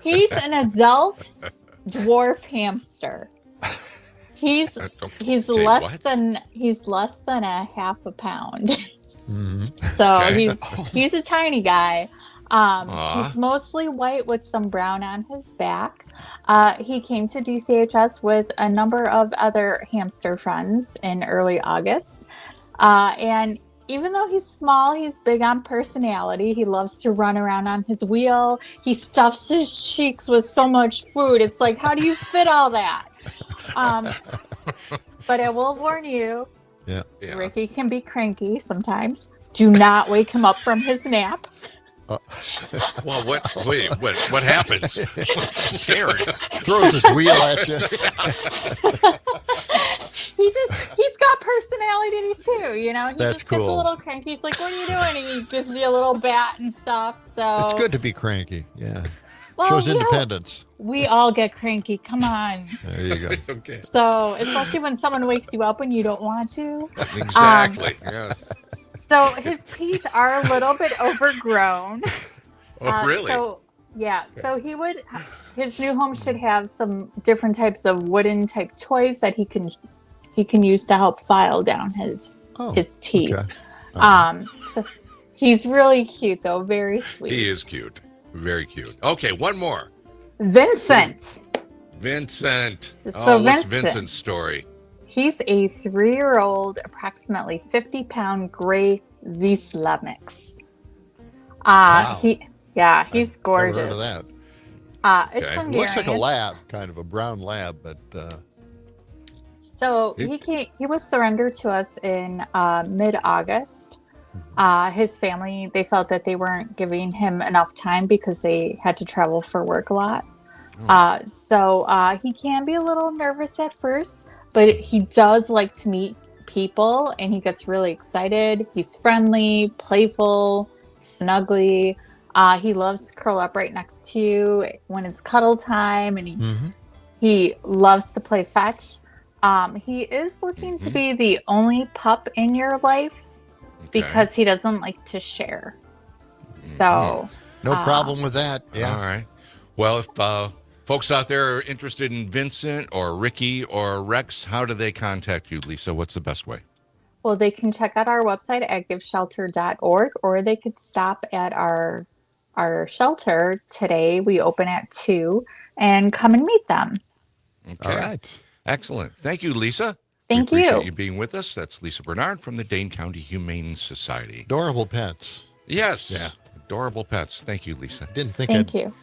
He's an adult dwarf hamster. He's Okay, less what? than a half a pound. Mm-hmm. So Okay. he's a tiny guy. Aw. He's mostly white with some brown on his back. He came to DCHS with a number of other hamster friends in early August. And even though he's small, he's big on personality. He loves to run around on his wheel. He stuffs his cheeks with so much food. It's like, how do you fit all that? But I will warn you, Yeah. Ricky can be cranky sometimes. Do not wake him up from his nap. Well, what happens? I'm scared. Throws his wheel at you. He's got personality too, you know. He That's just gets a cool. little cranky. He's like, "What are you doing?" And he gives you a little bat and stuff. So It's good to be cranky. Yeah. Well, Shows you know, independence. we all get cranky. Come on. There you go. Okay. So especially when someone wakes you up when you don't want to. Exactly. Yes. So his teeth are a little bit overgrown. Oh, really? So so his new home should have some different types of wooden type toys that he can use to help file down his teeth. Okay. So he's really cute though, very sweet. He is cute. Very cute. Okay, one more. Vincent. Vincent. So What's Vincent. Vincent's story? He's a 3-year-old, approximately 50-pound gray Wislamix. Wow. He's gorgeous. Never heard of that. It's Okay. Hungarian. Looks like a lab, kind of a brown lab, but So he was surrendered to us in mid-August. His family, they felt that they weren't giving him enough time because they had to travel for work a lot. So he can be a little nervous at first, but he does like to meet people and he gets really excited. He's friendly, playful, snuggly. He loves to curl up right next to you when it's cuddle time, and he loves to play fetch. He is looking to be the only pup in your life because he doesn't like to share. So no problem with that. Yeah. All right. Well, if folks out there are interested in Vincent or Ricky or Rex, how do they contact you, Lisa? What's the best way? Well, they can check out our website at giveshelter.org, or they could stop at our shelter today. We open at 2 and come and meet them. Okay. All right. Excellent. Thank you, Lisa. Thank we you. appreciate you being with us. That's Lisa Bernard from the Dane County Humane Society. Adorable pets. Yes. Yeah. Adorable pets. Thank you, Lisa. Didn't think Thank I'd you.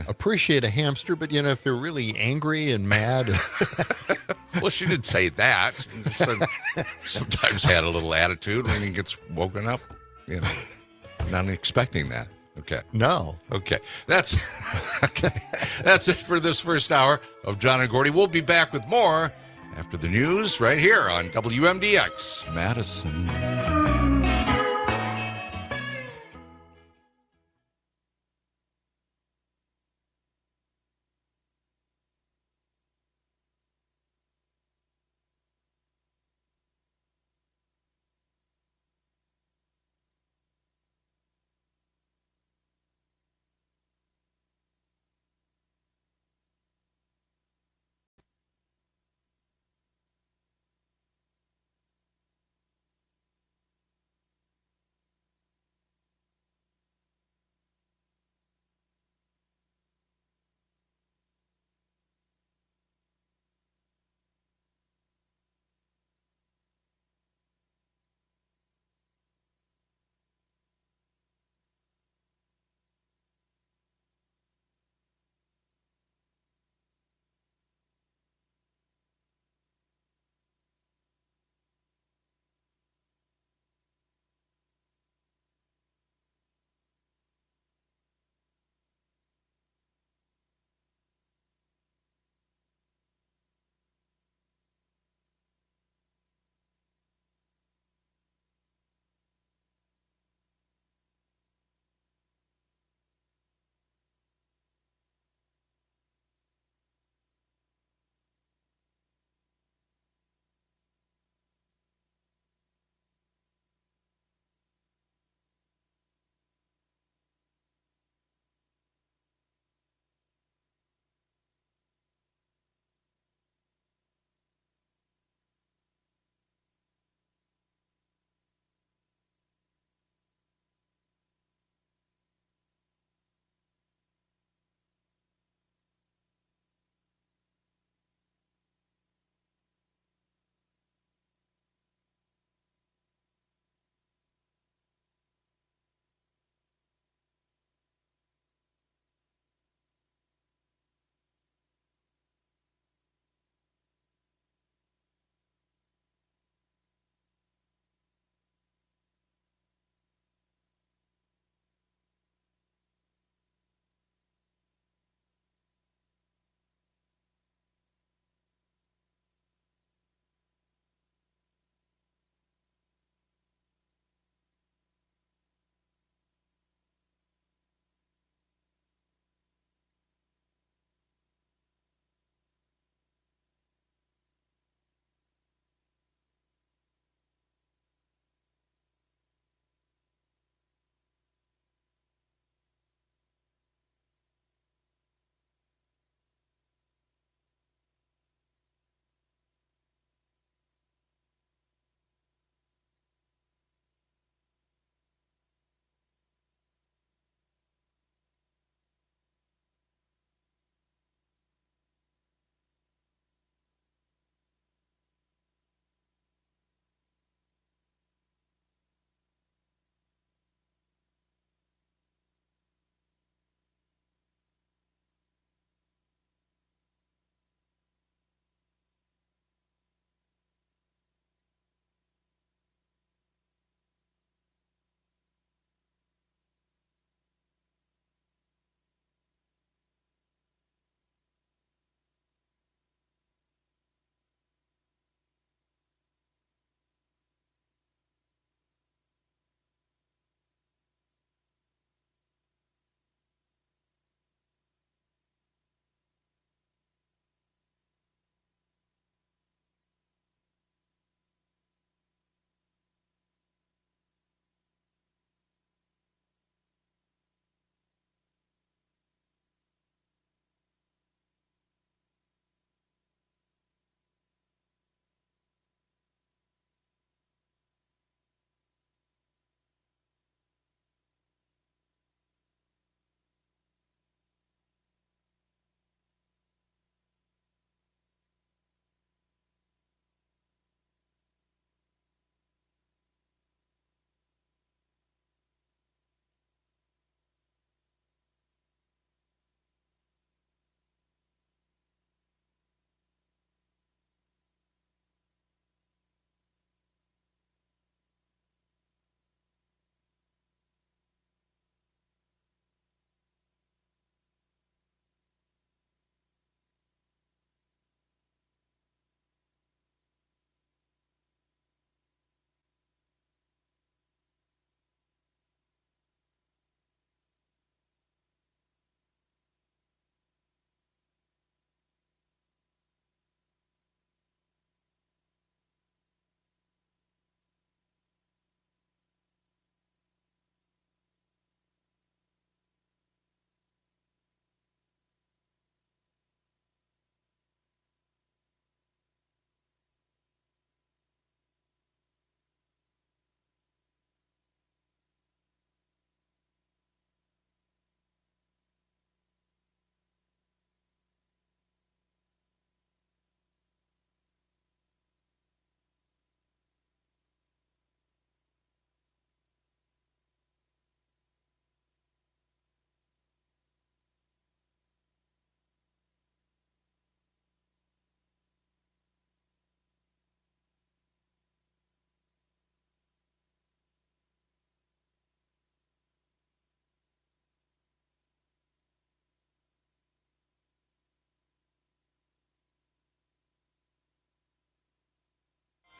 appreciate a hamster, but if they're really angry and mad. Well, she didn't say that. She just said sometimes had a little attitude when he gets woken up. Not expecting that. Okay. No. Okay. That's okay. That's it for this first hour of John and Gordy. We'll be back with more after the news right here on WMDX Madison.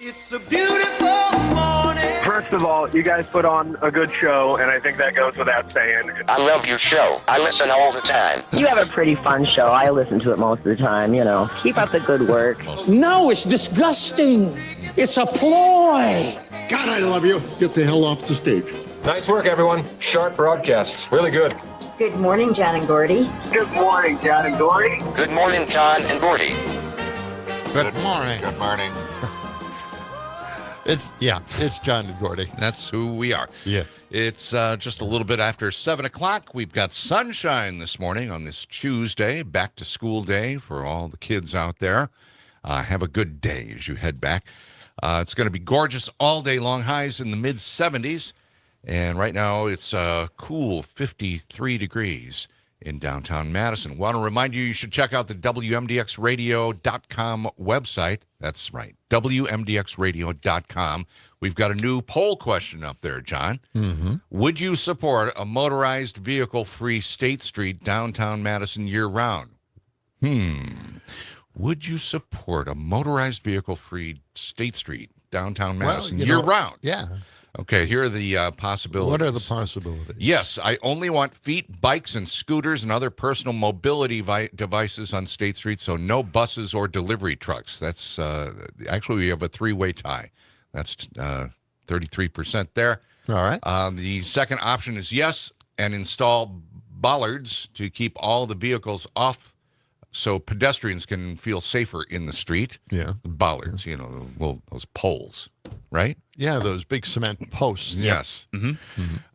It's a beautiful morning. First of all, you guys put on a good show, and I think that goes without saying. I love your show. I listen all the time. You have a pretty fun show. I listen to it most of the time, you know. Keep up the good work. No, it's disgusting. It's a ploy. God, I love you. Get the hell off the stage. Nice work, everyone. Sharp broadcast. Really good. Good morning, John and Gordy. Good morning, John and Gordy. Good morning, John and Gordy. Good morning. Good morning. It's John and Gordy. That's who we are. Yeah. It's just a little bit after 7 o'clock. We've got sunshine this morning on this Tuesday, back to school day for all the kids out there. Have a good day as you head back. It's going to be gorgeous all day long, highs in the mid-70s. And right now it's cool 53 degrees in downtown Madison. Want to remind you should check out the WMDXradio.com website. That's right, WMDXradio.com. We've got a new poll question up there, John. Mm-hmm. Would you support a motorized vehicle-free State Street downtown Madison year-round? Would you support a motorized vehicle-free State Street downtown Madison year-round? Yeah. Okay, here are the possibilities. What are the possibilities? Yes, I only want feet, bikes, and scooters and other personal mobility devices on State Street, so no buses or delivery trucks. That's actually, we have a three-way tie. That's 33% there. All right. The second option is yes, and install bollards to keep all the vehicles off so pedestrians can feel safer in the street. Yeah. Bollards, you know, those poles, right? Yeah, those big cement posts. Yes.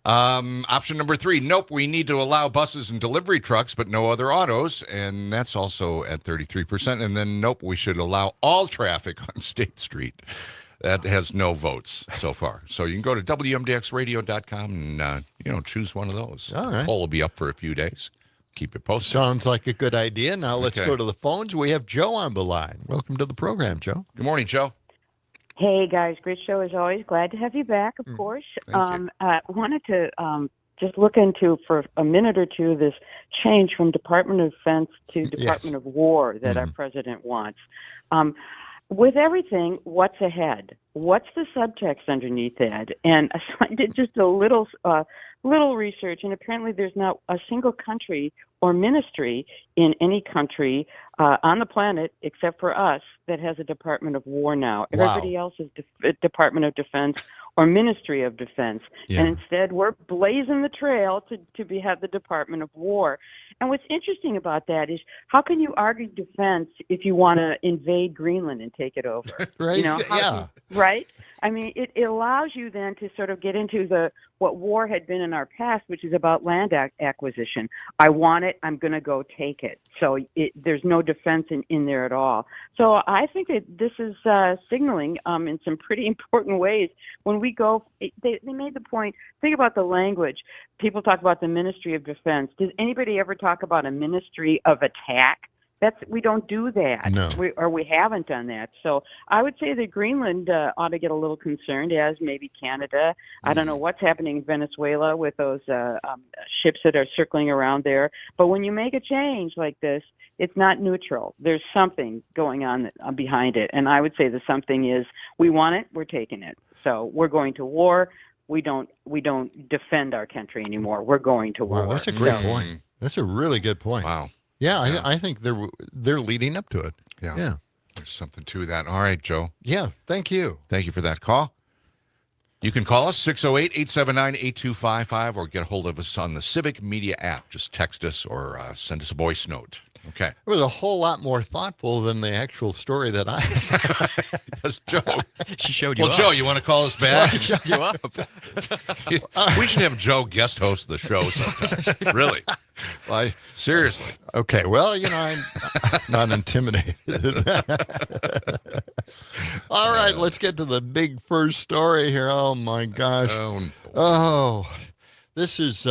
Option number 3, nope, we need to allow buses and delivery trucks, but no other autos, and that's also at 33%. And then, nope, we should allow all traffic on State Street. That has no votes so far. So you can go to WMDXradio.com and, choose one of those. All right. The poll will be up for a few days. Keep it posted. Sounds like a good idea. Now let's Okay. go to the phones. We have Joe on the line. Welcome to the program, Joe. Good morning, Joe. Hey, guys. Great show as always. Glad to have you back, of course. Thank you. Wanted to just look into, for a minute or two, this change from Department of Defense to Department of War that our president wants. With everything, what's ahead? What's the subtext underneath that? And so I did just a little research, and apparently there's not a single country or ministry in any country on the planet except for us that has a Department of War now. Everybody else is Department of Defense or Ministry of Defense. Yeah. And instead, we're blazing the trail to have the Department of War. And what's interesting about that is, how can you argue defense if you want to invade Greenland and take it over? Right? Right? I mean, it allows you then to sort of get into what war had been in our past, which is about land acquisition. I want it, I'm going to go take it. So there's no defense in there at all. So I think that this is signaling in some pretty important ways. When we go, they made the point, think about the language. People talk about the Ministry of Defense. Does anybody ever talk about a Ministry of Attack? We don't do that. No. We haven't done that. So I would say that Greenland ought to get a little concerned, as maybe Canada. I don't know what's happening in Venezuela with those ships that are circling around there. But when you make a change like this, it's not neutral. There's something going on behind it. And I would say the something is, we want it, we're taking it. So we're going to war. We don't defend our country anymore. We're going to war. Wow, that's a great point. That's a really good point. Wow. Yeah, I think they're leading up to it. Yeah. There's something to that. All right, Joe. Yeah, thank you. Thank you for that call. You can call us 608-879-8255 or get a hold of us on the Civic Media app. Just text us or send us a voice note. Okay. It was a whole lot more thoughtful than the actual story that I Yes, Joe. She showed you Well, up. Joe, you want to call us back? She showed you up. We should have Joe guest host the show sometimes. Really. Seriously. Okay, well, I'm not intimidated. All right, let's get to the big first story here. Oh my gosh. This is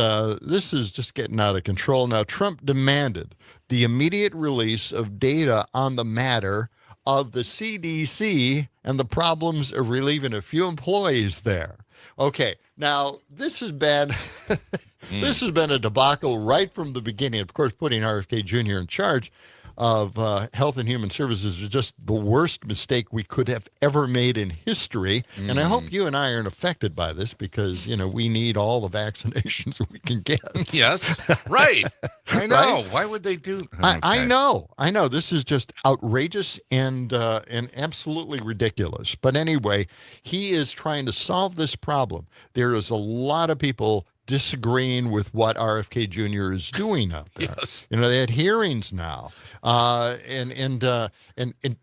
just getting out of control now. Trump demanded the immediate release of data on the matter of the CDC and the problems of relieving a few employees there. Okay, now this has been this has been a debacle right from the beginning. Of course, putting RFK Jr. in charge. of Health and Human Services is just the worst mistake we could have ever made in history. And I hope you and I aren't affected by this because, we need all the vaccinations we can get. Yes, right. I know. Right? Why would they do? I know. This is just outrageous and absolutely ridiculous. But anyway, he is trying to solve this problem. There is a lot of people disagreeing with what RFK Jr. is doing out there. Yes. They had hearings now, and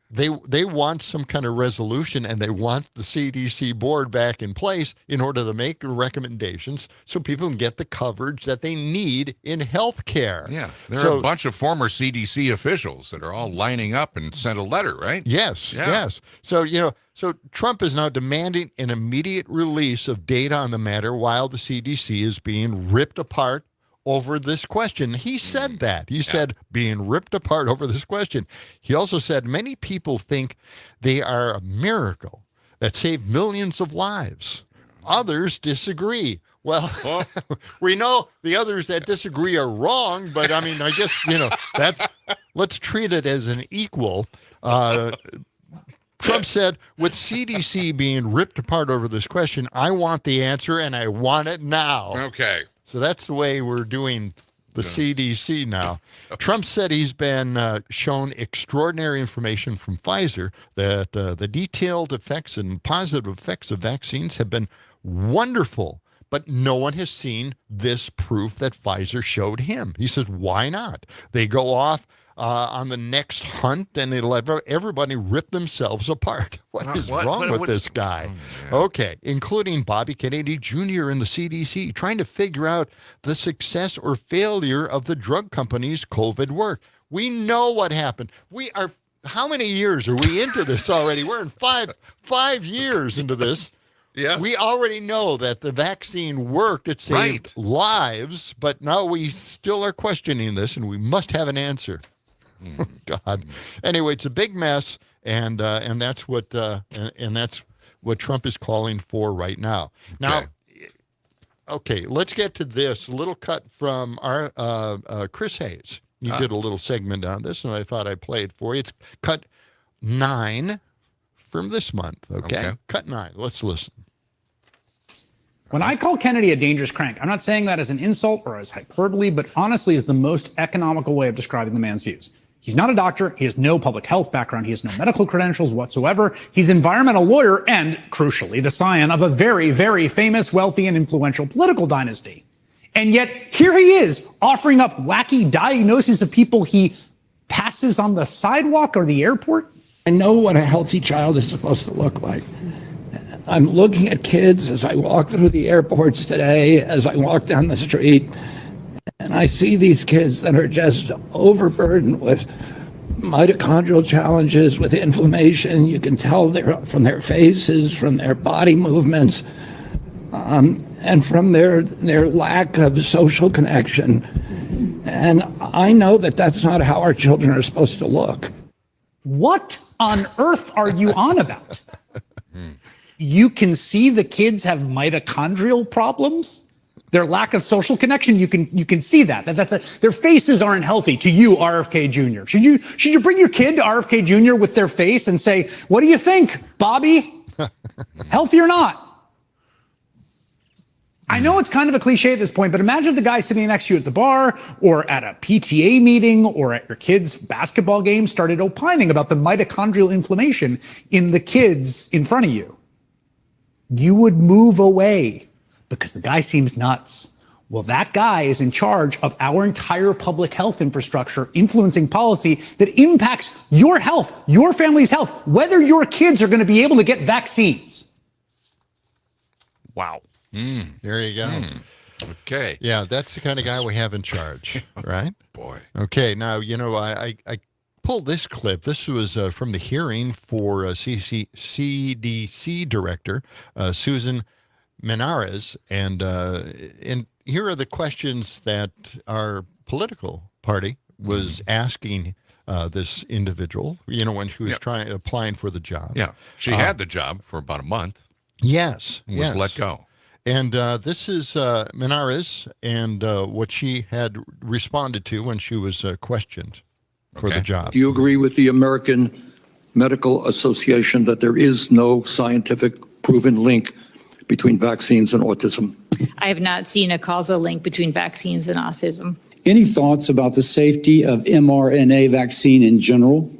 they want some kind of resolution, and they want the CDC board back in place in order to make recommendations so people can get the coverage that they need in health care. Yeah, there are a bunch of former CDC officials that are all lining up and sent a letter, right? Yes, Yeah. yes. So Trump is now demanding an immediate release of data on the matter while the CDC is being ripped apart over this question. He said that. He said being ripped apart over this question. He also said many people think they are a miracle that saved millions of lives. Others disagree. Well, we know the others that disagree are wrong, but I guess, let's treat it as an equal. Trump said, with CDC being ripped apart over this question, I want the answer and I want it now. Okay. So that's the way we're doing the CDC now. Trump said he's been shown extraordinary information from Pfizer that the detailed effects and positive effects of vaccines have been wonderful, but no one has seen this proof that Pfizer showed him. He says, why not? They go off on the next hunt, and they let everybody rip themselves apart. What is wrong with this guy? Okay, including Bobby Kennedy Jr. in the CDC, trying to figure out the success or failure of the drug companies' COVID work. We know what happened. How many years are we into this already? We're in five years into this. Yes. We already know that the vaccine worked. It saved lives, but now we still are questioning this, and we must have an answer. God. Anyway, it's a big mess, and that's what Trump is calling for right now. Now, okay, let's get to this little cut from our Chris Hayes. You did a little segment on this, and I thought I'd play it for you. It's cut 9 from this month. Okay, cut 9. Let's listen. When I call Kennedy a dangerous crank, I'm not saying that as an insult or as hyperbole, but honestly is the most economical way of describing the man's views. He's not a doctor. He has no public health background. He has no medical credentials whatsoever. He's an environmental lawyer and, crucially, the scion of a very, very famous, wealthy, and influential political dynasty. And yet, here he is, offering up wacky diagnoses of people he passes on the sidewalk or the airport. I know what a healthy child is supposed to look like. I'm looking at kids as I walk through the airports today, as I walk down the street, and I see these kids that are just overburdened with mitochondrial challenges, with inflammation. You can tell from their faces, from their body movements, and from their lack of social connection. And I know that that's not how our children are supposed to look. What on earth are you on about? You can see the kids have mitochondrial problems, their lack of social connection. You can see that. Their faces aren't healthy to you, RFK Jr. Should you bring your kid to RFK Jr. with their face and say, what do you think, Bobby? Healthy or not? I know it's kind of a cliche at this point, but imagine the guy sitting next to you at the bar or at a PTA meeting or at your kid's basketball game started opining about the mitochondrial inflammation in the kids in front of you. You would move away because the guy seems nuts. Well, that guy is in charge of our entire public health infrastructure, influencing policy that impacts your health, your family's health, whether your kids are going to be able to get vaccines. Wow. There you go. Okay. Yeah, that's the kind of guy we have in charge, right? Boy. Okay, now, I pulled this clip. This was from the hearing for CDC Director Susan Menares, and here are the questions that our political party was asking this individual, when she was applying for the job. Yeah, she had the job for about a month. Yes. And was let go. And this is Menares and what she had responded to when she was questioned. for the job. Do you agree with the American Medical Association that there is no scientific proven link between vaccines and autism? I have not seen a causal link between vaccines and autism. Any thoughts about the safety of mRNA vaccine in general?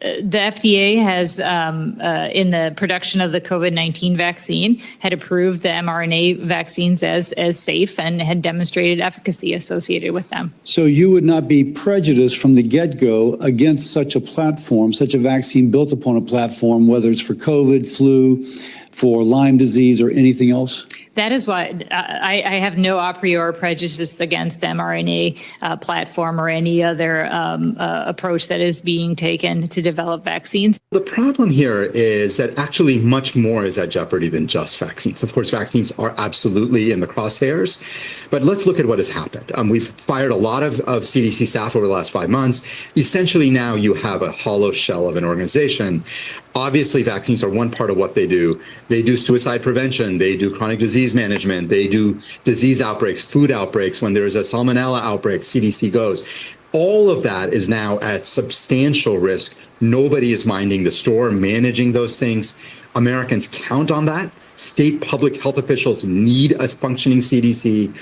The FDA has, in the production of the COVID-19 vaccine, had approved the mRNA vaccines as safe and had demonstrated efficacy associated with them. So you would not be prejudiced from the get-go against such a platform, such a vaccine built upon a platform, whether it's for COVID, flu, for Lyme disease, or anything else? That is why I have no a priori prejudice against the mRNA platform or any other approach that is being taken to develop vaccines. The problem here is that actually much more is at jeopardy than just vaccines. Of course, vaccines are absolutely in the crosshairs, but let's look at what has happened. We've fired a lot of CDC staff over the last 5 months. Essentially now you have a hollow shell of an organization. Obviously, vaccines are one part of what they do. They do suicide prevention. They do chronic disease management. They do disease outbreaks, food outbreaks. When there is a salmonella outbreak, CDC goes. All of that is now at substantial risk. Nobody is minding the store, managing those things. Americans count on that. State public health officials need a functioning CDC.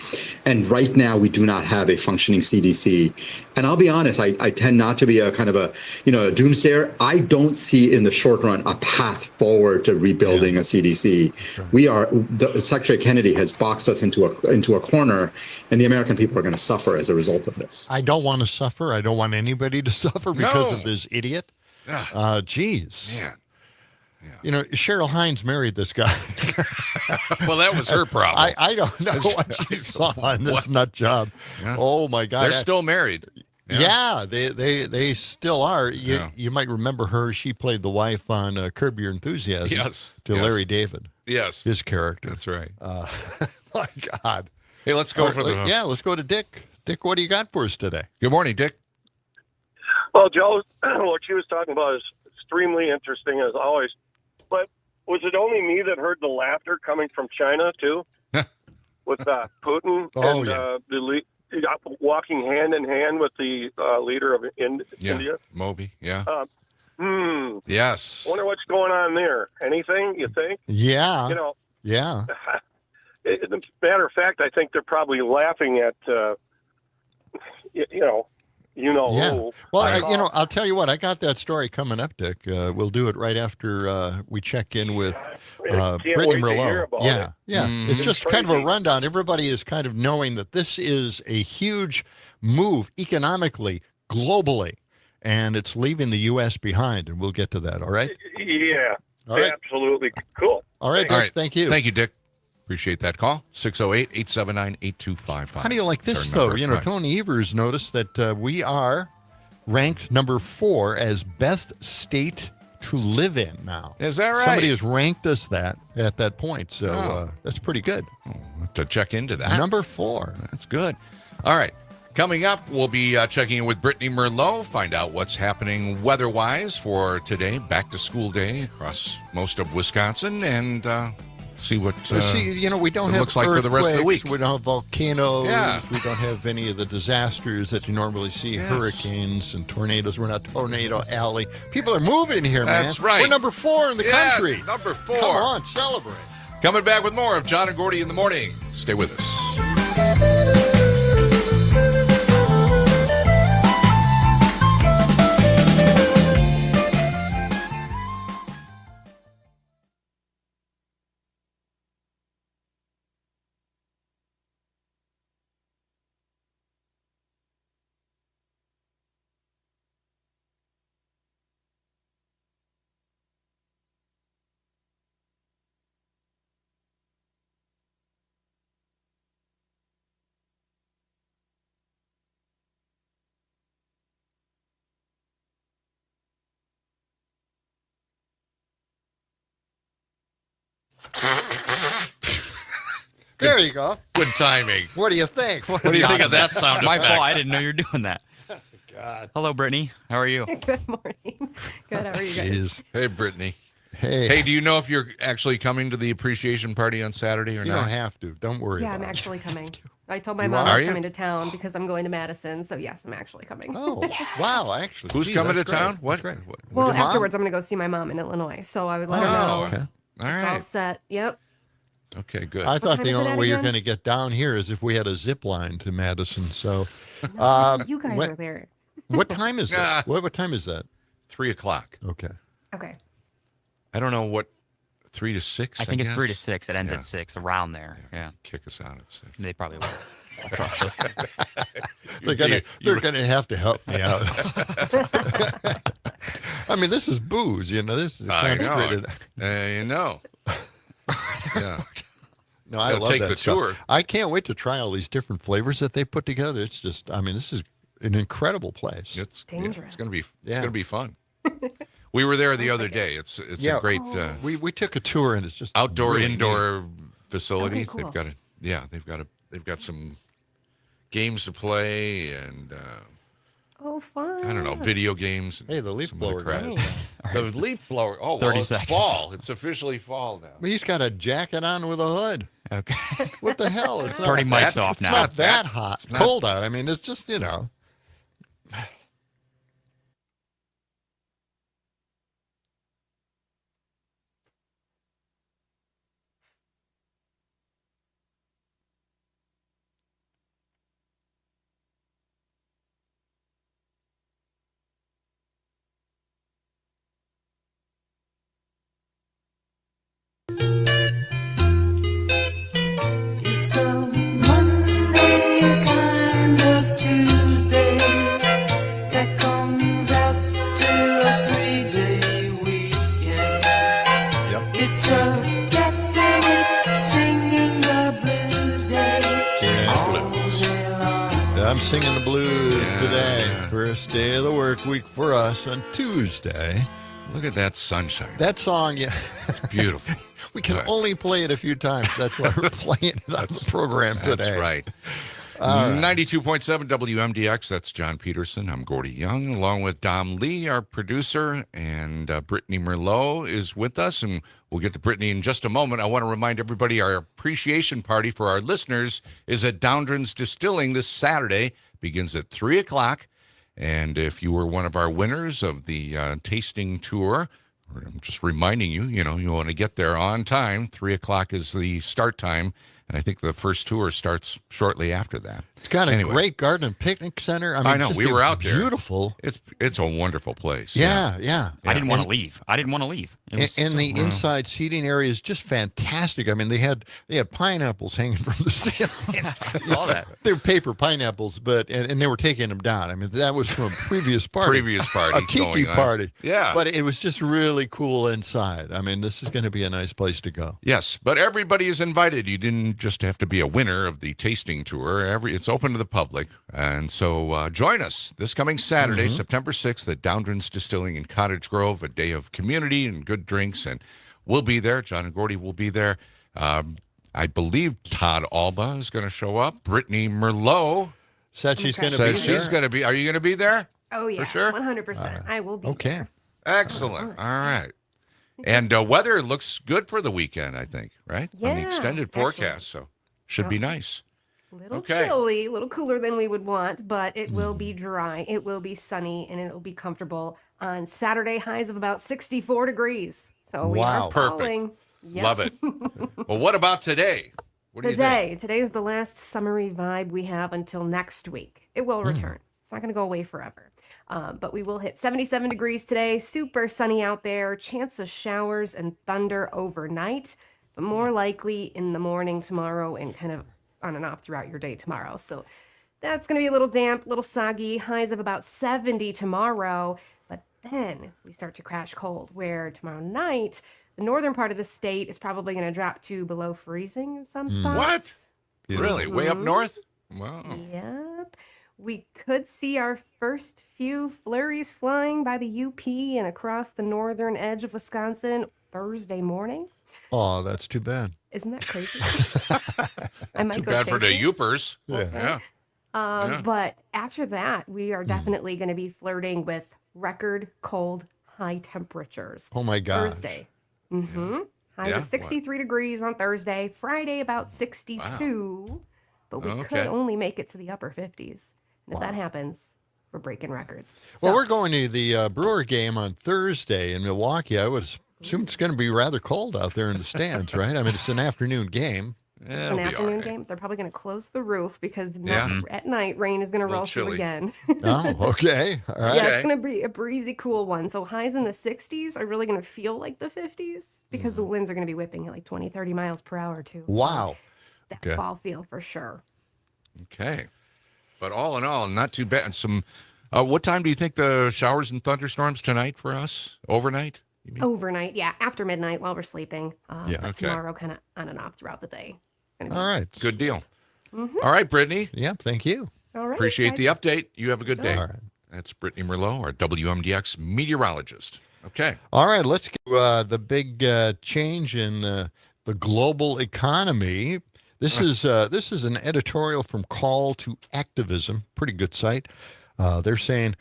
And right now, we do not have a functioning CDC. And I'll be honest, I tend not to be a kind of a doomsayer. I don't see in the short run a path forward to rebuilding a CDC. Sure. Secretary Kennedy has boxed us into a corner, and the American people are going to suffer as a result of this. I don't want to suffer. I don't want anybody to suffer because of this idiot. Geez. Man. Yeah. Cheryl Hines married this guy. Well, that was her problem. I don't know what she saw on this nut job. Yeah. Oh my God. They're still married. Yeah, they still are. You might remember her. She played the wife on Curb Your Enthusiasm to Larry David. Yes. His character. That's right. My God. Hey, let's go let's go to Dick. Dick, what do you got for us today? Good morning, Dick. Well, Joe, what she was talking about is extremely interesting as always. But was it only me that heard the laughter coming from China, too? With Putin and walking hand in hand with the leader of India? Modi, yeah. Yes. Wonder what's going on there. Anything, you think? Yeah. Yeah. As a matter of fact, I think they're probably laughing at, who. Well, I'll tell you what. I got that story coming up, Dick. We'll do it right after we check in with Brittany Merlot. Yeah. Mm-hmm. It's just kind of a rundown. Everybody is kind of knowing that this is a huge move economically, globally, and it's leaving the U.S. behind, and we'll get to that. All right? Yeah. All right. Absolutely. Cool. All right, Dick. Thank you. Thank you, Dick. Appreciate that call. 608-879-8255. How do you like this, though? Tony Evers noticed that we are ranked number 4 as best state to live in now. Is that right? Somebody has ranked us at that point, so that's pretty good. We'll have to check into that. Number 4. That's good. All right. Coming up, we'll be checking in with Brittany Merlot, find out what's happening weather-wise for today, back-to-school day across most of Wisconsin, and see what we don't have looks like for the rest of the week. We don't have volcanoes. Yeah. We don't have any of the disasters that you normally see. Yes. Hurricanes and tornadoes. We're not Tornado Alley. People are moving here, man. That's right. We're number 4 in the country. Number 4. Come on, celebrate. Coming back with more of John and Gordy in the morning. Stay with us. There you go. Good timing. What do you think? What do you think of that sound effect? My fault. I didn't know you were doing that. God. Hello, Brittany. How are you? Good morning. Good. How are you guys? Hey, Brittany. Hey. Hey, do you know if you're actually coming to the appreciation party on Saturday or not? You don't have to. Don't worry Yeah, about I'm actually coming. I told my You mom are? I Are was you? coming to town because I'm going to Madison. So yes, I'm actually coming. Oh, wow! Actually, Who's gee, coming to that's great. town? What? That's great. Well, Your mom? afterwards, I'm going to go see my mom in Illinois. So I would let her Oh, know. okay. All It's all right. set. Yep. Okay, good. I thought time the is it only at way you're again? going to get down here is if we had a zip line to Madison. So, You guys what, are there. what time is that? What time is that? 3:00. Okay. Okay. I don't know what 3 to 6. I think it's 3 to guess? 6. It ends Yeah. at 6, around there. Yeah. Kick us out at 6. They probably will. Trust us. They're gonna have to help me out. I mean, this is booze, This is I concentrated. know. Yeah. No, I Gotta love take that the stuff. tour. I can't wait to try all these different flavors that they put together. It's just, I mean, this is an incredible place. It's dangerous. It's gonna be. It's Yeah. gonna be fun. We were there the other day. It's Yeah. a great We took a tour and it's just outdoor really indoor facility. Okay, cool. They've got some games to play and Oh, fun. I don't know, video games. Hey, the leaf some other blower crap. guy. The leaf blower. Oh, 30 it's seconds. fall. It's officially fall now. He's got a jacket on with a hood. Okay. What the hell? It's Turn your mics off It's now. not that hot. It's cold out. I mean, it's just, It's a Monday, kind of Tuesday that comes after a 3-day weekend. Yep. It's a definite singing the blues day. I'm singing the blues today. First day of the work week for us on Tuesday. Look at that sunshine. That song, yeah. It's beautiful. We can only play it a few times. That's why we're playing it on the program today. That's right. All right. 92.7 WMDX. That's John Peterson. I'm Gordy Young, along with Dom Lee, our producer, and Brittany Merlot is with us, and we'll get to Brittany in just a moment. I want to remind everybody our appreciation party for our listeners is at Downdren's Distilling this Saturday. Begins at 3 o'clock. And if you were one of our winners of the tasting tour, I'm just reminding you, you want to get there on time. 3 o'clock is the start time. And I think the first tour starts shortly after that. It's got a great garden and picnic center. I mean, I know. just We were it's out there. Beautiful. It's a wonderful place. Yeah. I didn't want to leave. It was And the so- inside seating area is just fantastic. I mean, they had pineapples hanging from the ceiling. I saw that. They're paper pineapples, but and they were taking them down. I mean, that was from a previous party. Previous party A tiki going on. party. Yeah. But it was just really cool inside. I mean, this is going to be a nice place to go. Yes, but everybody is invited. You didn't just have to be a winner of the tasting tour. It's open to the public. And so join us this coming Saturday, September 6th at Downdren's Distilling in Cottage Grove, a day of community and good drinks. And we'll be there. John and Gordy will be there. I believe Todd Alba is going to show up. Brittany Merlot said she's going to be there. She's going to be. Are you going to be there? Oh, yeah. For sure? 100%. I will be. Okay. Excellent. All right. And weather looks good for the weekend, I think, right? On the Yeah, extended forecast, so should be nice. A little Okay. chilly, a little cooler than we would want, but it will be dry. It will be sunny, and it'll be comfortable. On Saturday, highs of about 64 degrees. So we Wow. are Perfect. following. Yep. Love it. Well, what about today? What do you think? Today is the last summery vibe we have until next week. It will return. It's not going to go away forever. But we will hit 77 degrees today. Super sunny out there. Chance of showers and thunder overnight, but more likely in the morning tomorrow and kind of on and off throughout your day tomorrow. So that's going to be a little damp, a little soggy. Highs of about 70 tomorrow. But then we start to crash cold, where tomorrow night, the northern part of the state is probably going to drop to below freezing in some spots. What? Really? Way up north? Wow. Yep. We could see our first few flurries flying by the UP and across the northern edge of Wisconsin Thursday morning. Oh, that's too bad. Isn't that crazy? I might Too go bad for the chasing. Yoopers. We'll see. Yeah. Yeah. But after that, we are definitely going to be flirting with record cold high temperatures. Oh my gosh. Thursday. Mm-hmm. Highs Yeah? of 63 degrees on Thursday. Friday, about 62. but we could only make it to the upper 50s. And if that happens, we're breaking records. Well, we're going to the Brewer game on Thursday in Milwaukee. I would assume it's going to be rather cold out there in the stands, right? I mean, it's an afternoon game. It's an afternoon game. They're probably going to close the roof because at night rain is going to roll through again. Oh, okay. All right. Yeah, it's going to be a breezy, cool one. So highs in the 60s are really going to feel like the 50s because the winds are going to be whipping at like 20, 30 miles per hour too. Wow. So that fall feel for sure. Okay. But all in all, not too bad. Some. What time do you think the showers and thunderstorms tonight for us? Overnight? Overnight, yeah. After midnight while we're sleeping. But tomorrow kind of on and off throughout the day. All right. Good deal. All right, Brittany. Yeah, thank you. All right. Appreciate the update. You have a good day. All right. That's Brittany Merlot, our WMDX meteorologist. Okay. All right, let's go the big change in the global economy. This is an editorial from Call to Activism, pretty good site. They're saying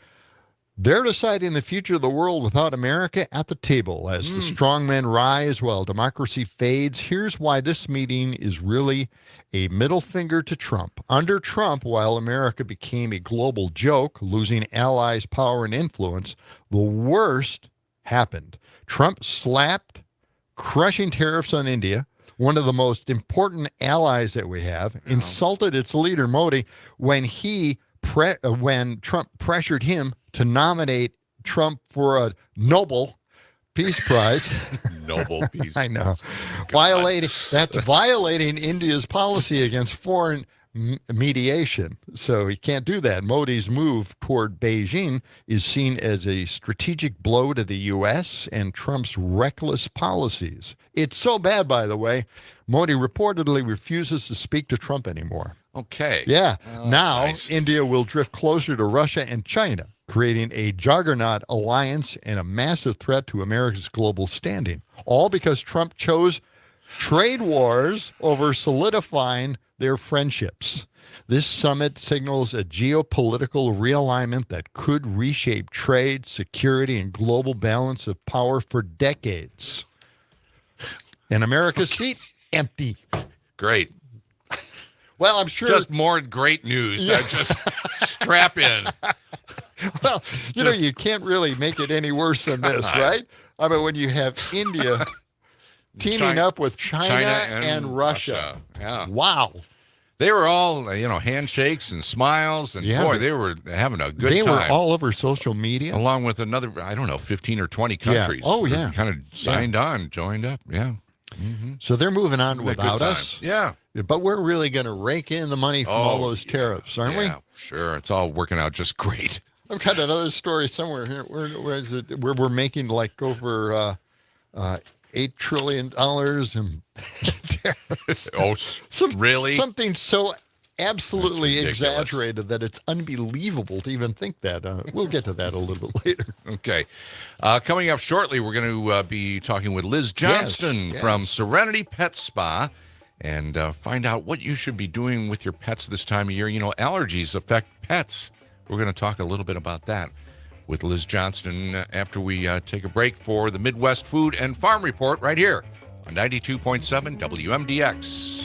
they're deciding the future of the world without America at the table as the strongmen rise while democracy fades. Here's why this meeting is really a middle finger to Trump. Under Trump, while America became a global joke, losing allies, power, and influence, the worst happened. Trump slapped crushing tariffs on India, one of the most important allies that we have, insulted its leader, Modi, when Trump pressured him to nominate Trump for a Nobel Peace Prize. Nobel Peace Prize. I know. Violating India's policy against foreign mediation. So he can't do that. Modi's move toward Beijing is seen as a strategic blow to the U.S. and Trump's reckless policies. It's so bad, by the way, Modi reportedly refuses to speak to Trump anymore. Okay. Yeah. Now, nice. India will drift closer to Russia and China, creating a juggernaut alliance and a massive threat to America's global standing. All because Trump chose trade wars over solidifying their friendships. This summit signals a geopolitical realignment that could reshape trade, security, and global balance of power for decades. And America's seat, empty. Great. Well, I'm sure. Just more great news. Yeah. Just strap in. Well, you can't really make it any worse than this, right? I mean, when you have India teaming up with China and Russia. Yeah. Wow. They were all, handshakes and smiles, and boy, they were having a good time. They were all over social media. Along with another, 15 or 20 countries. Yeah. Oh, yeah. Kind of signed on, joined up. Yeah. Mm-hmm. So they're moving on without us. Yeah. But we're really going to rake in the money from all those tariffs, aren't we? Yeah, sure. It's all working out just great. I've got another story somewhere here. Where is it? Where we're making like over $8 trillion in tariffs. Really? Something so absolutely exaggerated that it's unbelievable to even think that. We'll get to that a little bit later. Okay. Coming up shortly, we're going to be talking with Liz Johnston from Serenity Pet Spa and find out what you should be doing with your pets this time of year. Allergies affect pets. We're going to talk a little bit about that with Liz Johnston after we take a break for the Midwest Food and Farm Report right here on 92.7 WMDX.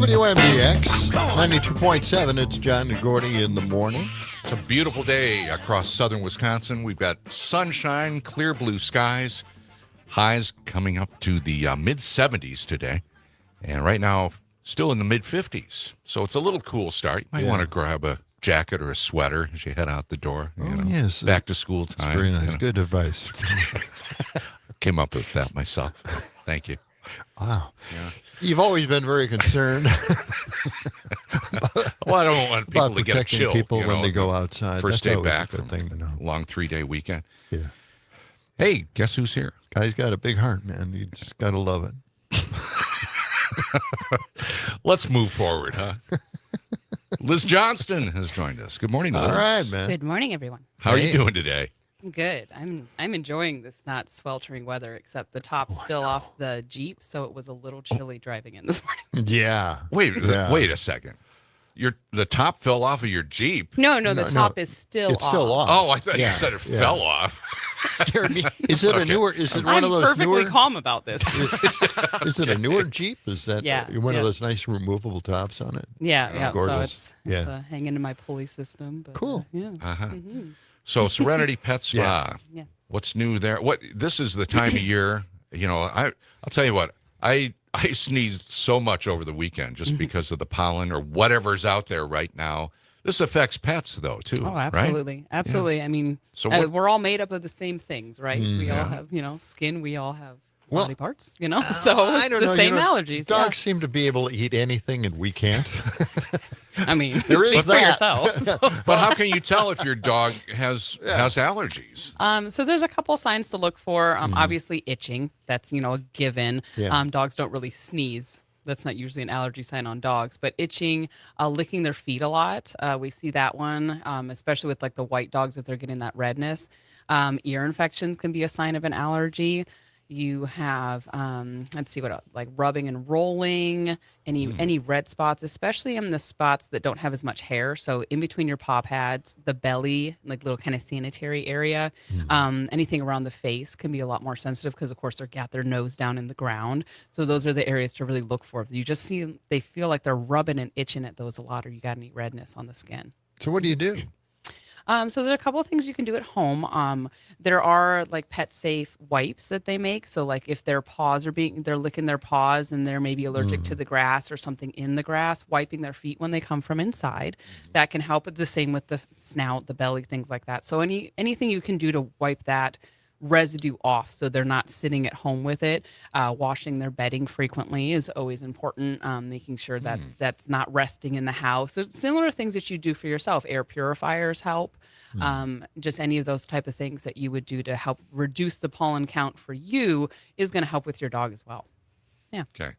WMDX 92.7. It's John and Gordy in the morning. It's a beautiful day across southern Wisconsin. We've got sunshine, clear blue skies, highs coming up to the mid-70s today. And right now, still in the mid-50s. So it's a little cool start. You might want to grab a jacket or a sweater as you head out the door. Yes. Back to school time. Very nice. Good advice. Came up with that myself. Thank you. Wow. Yeah. You've always been very concerned. Well, I don't want people to get a chill. People when they go outside. First That's day always back a good from thing to know. a long 3-day weekend. Yeah. Hey, guess who's here? Guy's got a big heart, man. You just got to love it. Let's move forward, huh? Liz Johnston has joined us. Good morning, Liz. All right, man. Good morning, everyone. How are you doing today? I'm good. I'm enjoying this not sweltering weather, except the top's still off the Jeep, so it was a little chilly driving in this morning. Yeah. Wait a second. The top fell off of your Jeep. No, the top is still It's off. still off. Oh, I thought you Yeah, said it yeah. fell off. Scared me. Is it a Okay. newer? Is it I'm one of those perfectly newer? calm about this. Is it a newer Jeep? Is that one yeah. of those nice removable tops on it? Yeah. So Gorgeous. it's hanging in my pulley system. But, Cool. yeah. Uh-huh. Mhm. So Serenity Pet Spa. Yes. What's new there? This is the time of year, I'll tell you what, I sneezed so much over the weekend just because of the pollen or whatever's out there right now. This affects pets though too. Oh, absolutely. Right? Absolutely. Yeah. I mean, So we're all made up of the same things, right? We all have, skin, we all have body parts, so I it's don't the know. same allergies. Dogs seem to be able to eat anything, and we can't. I mean, There is speak for that. yourself. So. But how can you tell if your dog has allergies? So there's a couple signs to look for. Obviously, itching. That's a given. Yeah. Dogs don't really sneeze. That's not usually an allergy sign on dogs, but itching, licking their feet a lot. We see that one, especially with like the white dogs if they're getting that redness. Ear infections can be a sign of an allergy. You have, let's see what else, like rubbing and rolling, any red spots, especially in the spots that don't have as much hair. So in between your paw pads, the belly, like little kind of sanitary area, anything around the face can be a lot more sensitive because, of course, they've got their nose down in the ground. So those are the areas to really look for. If you just see they feel like they're rubbing and itching at those a lot, or you got any redness on the skin. So what do you do? So there's a couple of things you can do at home. There are like pet safe wipes that they make. So like if their paws they're licking their paws and they're maybe allergic to the grass or something in the grass, wiping their feet when they come from inside, that can help. The same with the snout, the belly, things like that. So anything you can do to wipe that residue off so they're not sitting at home with it. Washing their bedding frequently is always important. Making sure that that's not resting in the house. So similar things that you do for yourself. Air purifiers help. Just any of those type of things that you would do to help reduce the pollen count for you is going to help with your dog as well. Yeah. Okay.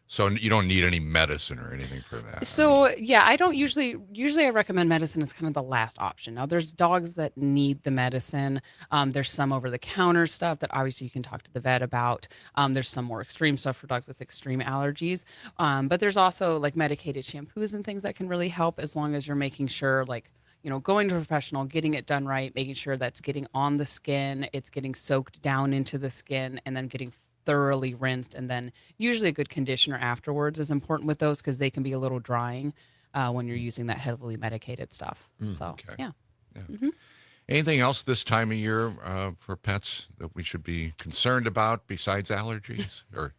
So you don't need any medicine or anything for that. So yeah, I don't usually I recommend medicine as kind of the last option. Now there's dogs that need the medicine. There's some over the counter stuff that obviously you can talk to the vet about. There's some more extreme stuff for dogs with extreme allergies. But there's also like medicated shampoos and things that can really help as long as you're making sure going to a professional, getting it done right, making sure that's getting on the skin, it's getting soaked down into the skin, and then getting thoroughly rinsed, and then usually a good conditioner afterwards is important with those because they can be a little drying when you're using that heavily medicated stuff. Yeah. Anything else this time of year for pets that we should be concerned about besides allergies? Or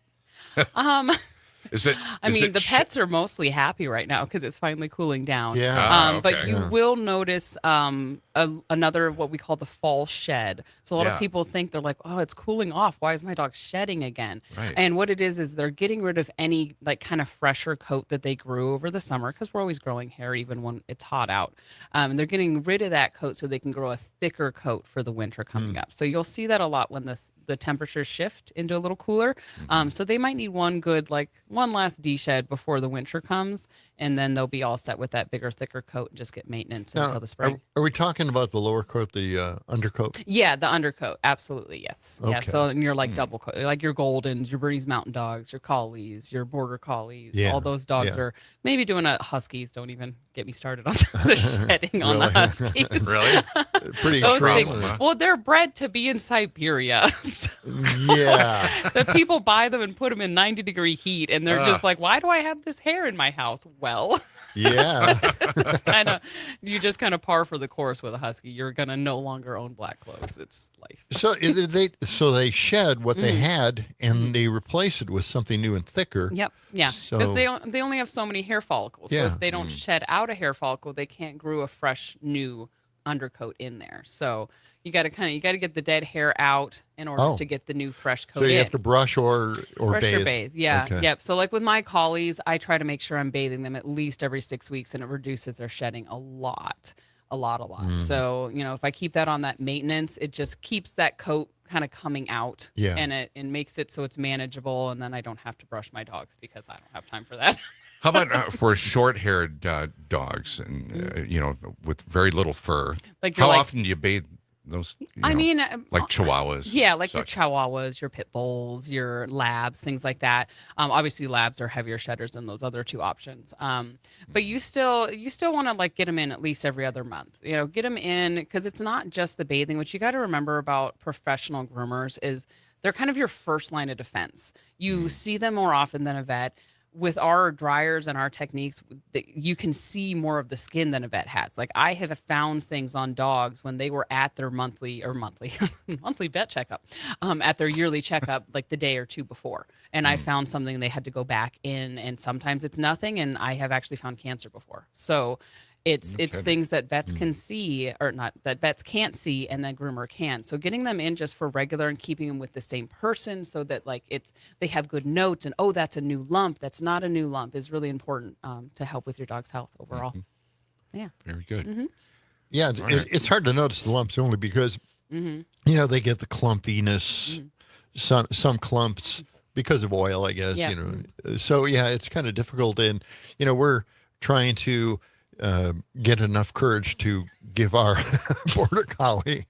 the pets are mostly happy right now because it's finally cooling down. Yeah. But you will notice another what we call the fall shed. So a lot of people think they're like, oh, it's cooling off. Why is my dog shedding again? Right. And what it is they're getting rid of any like kind of fresher coat that they grew over the summer because we're always growing hair even when it's hot out. They're getting rid of that coat so they can grow a thicker coat for the winter coming up. So you'll see that a lot when the temperatures shift into a little cooler. So they might need one last de-shed before the winter comes, and then they'll be all set with that bigger, thicker coat and just get maintenance until the spring. Are we talking about the lower coat, the undercoat? Yeah, the undercoat. Absolutely, yes. Yeah, Okay. so and you're like double coat, like your Goldens, your Bernese Mountain Dogs, your Collies, your Border Collies. Yeah, All those dogs yeah. are maybe doing Huskies. Don't even get me started on the shedding on the Really? Huskies. Really? Pretty Those strong things, one, huh? well, they're bred to be in Siberia. So Yeah. the people buy them and put them in 90-degree heat, and they're just like, why do I have this hair in my house? Well, Yeah. it's kind of, you just kind of par for the course with a husky. You're going to no longer own black clothes. It's life. So they shed what they had and they replace it with something new and thicker. Yep. Yeah. So Because they only have so many hair follicles. Yeah. So if they don't shed out a hair follicle, they can't grow a fresh new undercoat in there. So you got to get the dead hair out in order to get the new fresh coat so you in. have to brush or Brush bathe. or bathe. Yeah. Okay. Yep. So like with my collies, I try to make sure I'm bathing them at least every 6 weeks, and it reduces their shedding a lot. So, if I keep that on that maintenance, it just keeps that coat kind of coming out. Yeah. And it makes it so it's manageable, and then I don't have to brush my dogs because I don't have time for that. How about for short-haired dogs and with very little fur? How often do you bathe those? Like Chihuahuas. Yeah, like your such? Chihuahuas, your Pit Bulls, your Labs, things like that. Obviously, Labs are heavier shedders than those other two options. But you still want to like get them in at least every other month. Get them in because it's not just the bathing. What you got to remember about professional groomers is they're kind of your first line of defense. You see them more often than a vet. With our dryers and our techniques, you can see more of the skin than a vet has. Like I have found things on dogs when they were at their monthly vet checkup, at their yearly checkup, like the day or two before. And I found something they had to go back in, and sometimes it's nothing. And I have actually found cancer before. So it's things that vets can see, or not that vets can't see, and that groomer can. So getting them in just for regular and keeping them with the same person so that like they have good notes and that's a new lump, that's not a new lump is really important to help with your dog's health overall. Yeah. Very good. Mm-hmm. Yeah, it's hard to notice the lumps only because they get the clumpiness, some clumps because of oil, I guess. Yeah. So it's kind of difficult, and we're trying to get enough courage to give our border collie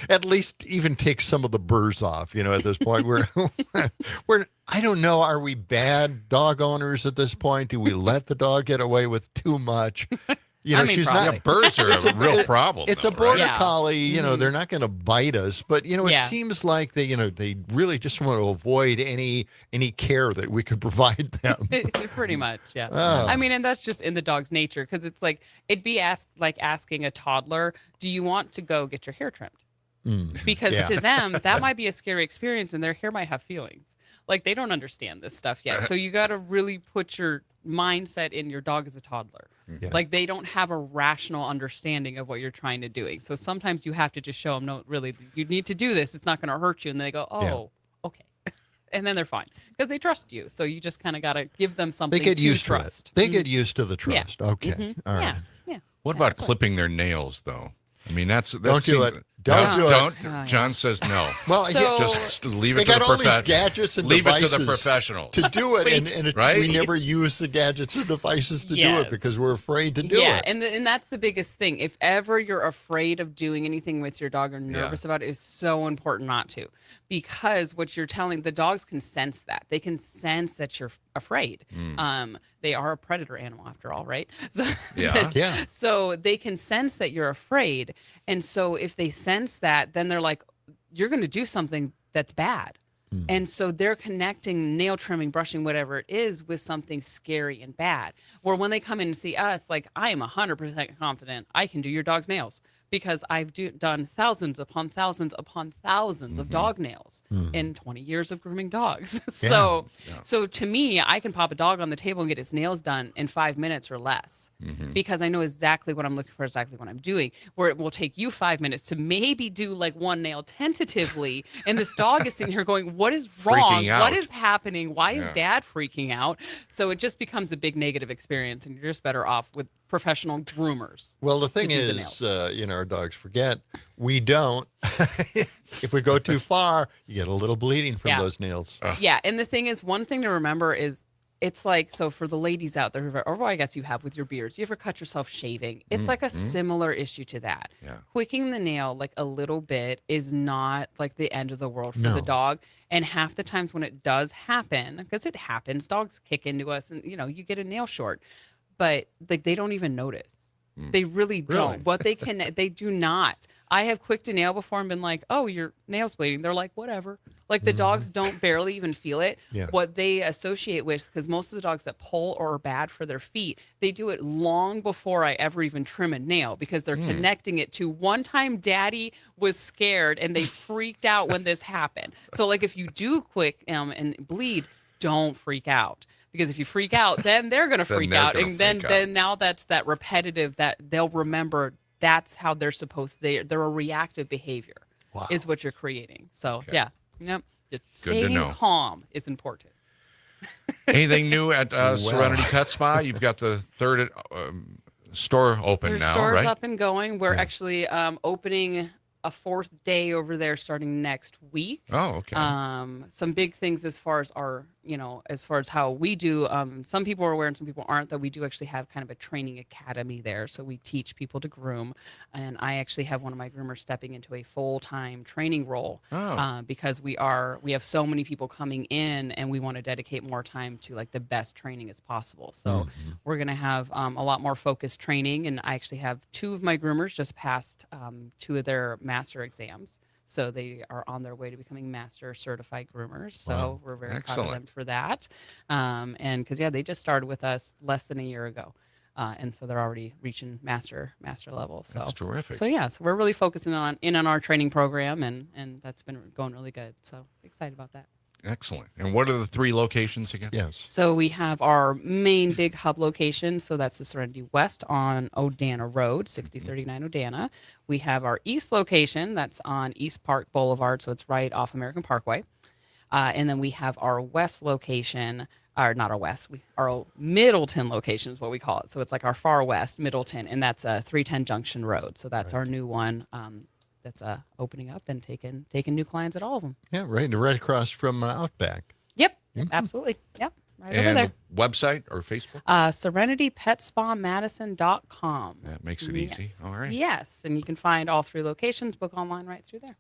at least even take some of the burrs off. At this point, we're I don't know. Are we bad dog owners at this point? Do we let the dog get away with too much? She's probably. not. Birds are a real problem. It's though, a border right? collie. They're not going to bite us, but it seems like they really just want to avoid any care that we could provide them. Pretty much, yeah. Oh. I mean, and that's just in the dog's nature because it's like it'd be like asking a toddler, "Do you want to go get your hair trimmed?" Because to them, that might be a scary experience, and their hair might have feelings. Like they don't understand this stuff yet. So you got to really put your mindset in your dog as a toddler. Yeah. Like they don't have a rational understanding of what you're trying to do. So sometimes you have to just show them, no, really, you need to do this. It's not going to hurt you. And they go, okay. And then they're fine because they trust you. So you just kind of got to give them something They get to used trust. to it. They get used to the trust. Yeah. Okay. All right. Yeah. What about clipping their nails, though? I mean, that's Don't do it. Don't do it. Don't. John says no. Well, just leave they it to the got all these professionals. gadgets and leave it devices to the professionals. to do it, and Right? we never use the gadgets or devices to do Yes. it because we're afraid to do it. And that's the biggest thing. If ever you're afraid of doing anything with your dog or nervous about it, is so important not to, because what you're telling the dogs can sense that. They can sense that you're afraid. They are a predator animal after all, right? So Yeah. So they can sense that you're afraid, and so if they sense that, then they're like, you're going to do something that's bad. And so they're connecting nail trimming, brushing, whatever it is, with something scary and bad. Where when they come in and see us, like, I am 100% confident I can do your dog's nails because I've done thousands upon thousands upon thousands of dog nails in 20 years of grooming dogs. So to me, I can pop a dog on the table and get his nails done in 5 minutes or less because I know exactly what I'm looking for, exactly what I'm doing. Where it will take you 5 minutes to maybe do like one nail tentatively, and this dog is sitting here going, what is wrong? Freaking out. What is happening? Why is dad freaking out? So it just becomes a big negative experience, and you're just better off with professional groomers. Well, the thing do the is, nails. our dogs forget. We don't. If we go too far, you get a little bleeding from those nails. Yeah, and the thing is, one thing to remember is it's like, so for the ladies out there, or I guess you have with your beards, you ever cut yourself shaving? It's like a similar issue to that. Yeah. Quicking the nail like a little bit is not like the end of the world for the dog. And half the times when it does happen, because it happens, dogs kick into us and, you get a nail short. But like they don't even notice. They really don't. What they do not. I have quicked a nail before and been like, "Oh, your nail's bleeding." They're like, "Whatever." Like the dogs don't barely even feel it. Yeah. What they associate with, because most of the dogs that pull or are bad for their feet, they do it long before I ever even trim a nail because they're connecting it to one time Daddy was scared and they freaked out when this happened. So like if you do quick and bleed, don't freak out. Because if you freak out, then they're going to freak out. And then now that's that repetitive that they'll remember that's how they're supposed to, they're a reactive behavior is what you're creating. So yeah. Yep. Just staying calm is important. Anything new at Serenity Pet Spa? You've got the third store open now, store's right? up and going. We're actually opening a fourth day over there starting next week. Oh, okay. Some big things as far as our, as far as how we do. Some people are aware and some people aren't, that we do actually have kind of a training academy there. So we teach people to groom. And I actually have one of my groomers stepping into a full-time training role because we have so many people coming in and we want to dedicate more time to like the best training as possible. So we're going to have a lot more focused training. And I actually have 2 of my groomers just passed 2 of their master exams. So they are on their way to becoming master certified groomers. So we're very proud of them for that. And because, they just started with us less than a year ago. And so they're already reaching master level. So that's terrific. So so we're really focusing on our training program and that's been going really good. So excited about that. Excellent. And what are the 3 locations again? Yes. So we have our main big hub location. So that's the Serenity West on Odana Road, 6039 Odana. We have our east location. That's on East Park Boulevard. So it's right off American Parkway. And then we have our west location, or not our west, our Middleton location is what we call it. So it's like our far west, Middleton, and that's 310 Junction Road. So that's our new one. That's opening up and taking new clients at all of them. Yeah, right across from Outback. Yep, absolutely. Yep, right over And there. the website or Facebook? SerenityPetSpaMadison.com. That makes it easy. All right. Yes, and you can find all 3 locations, book online right through there.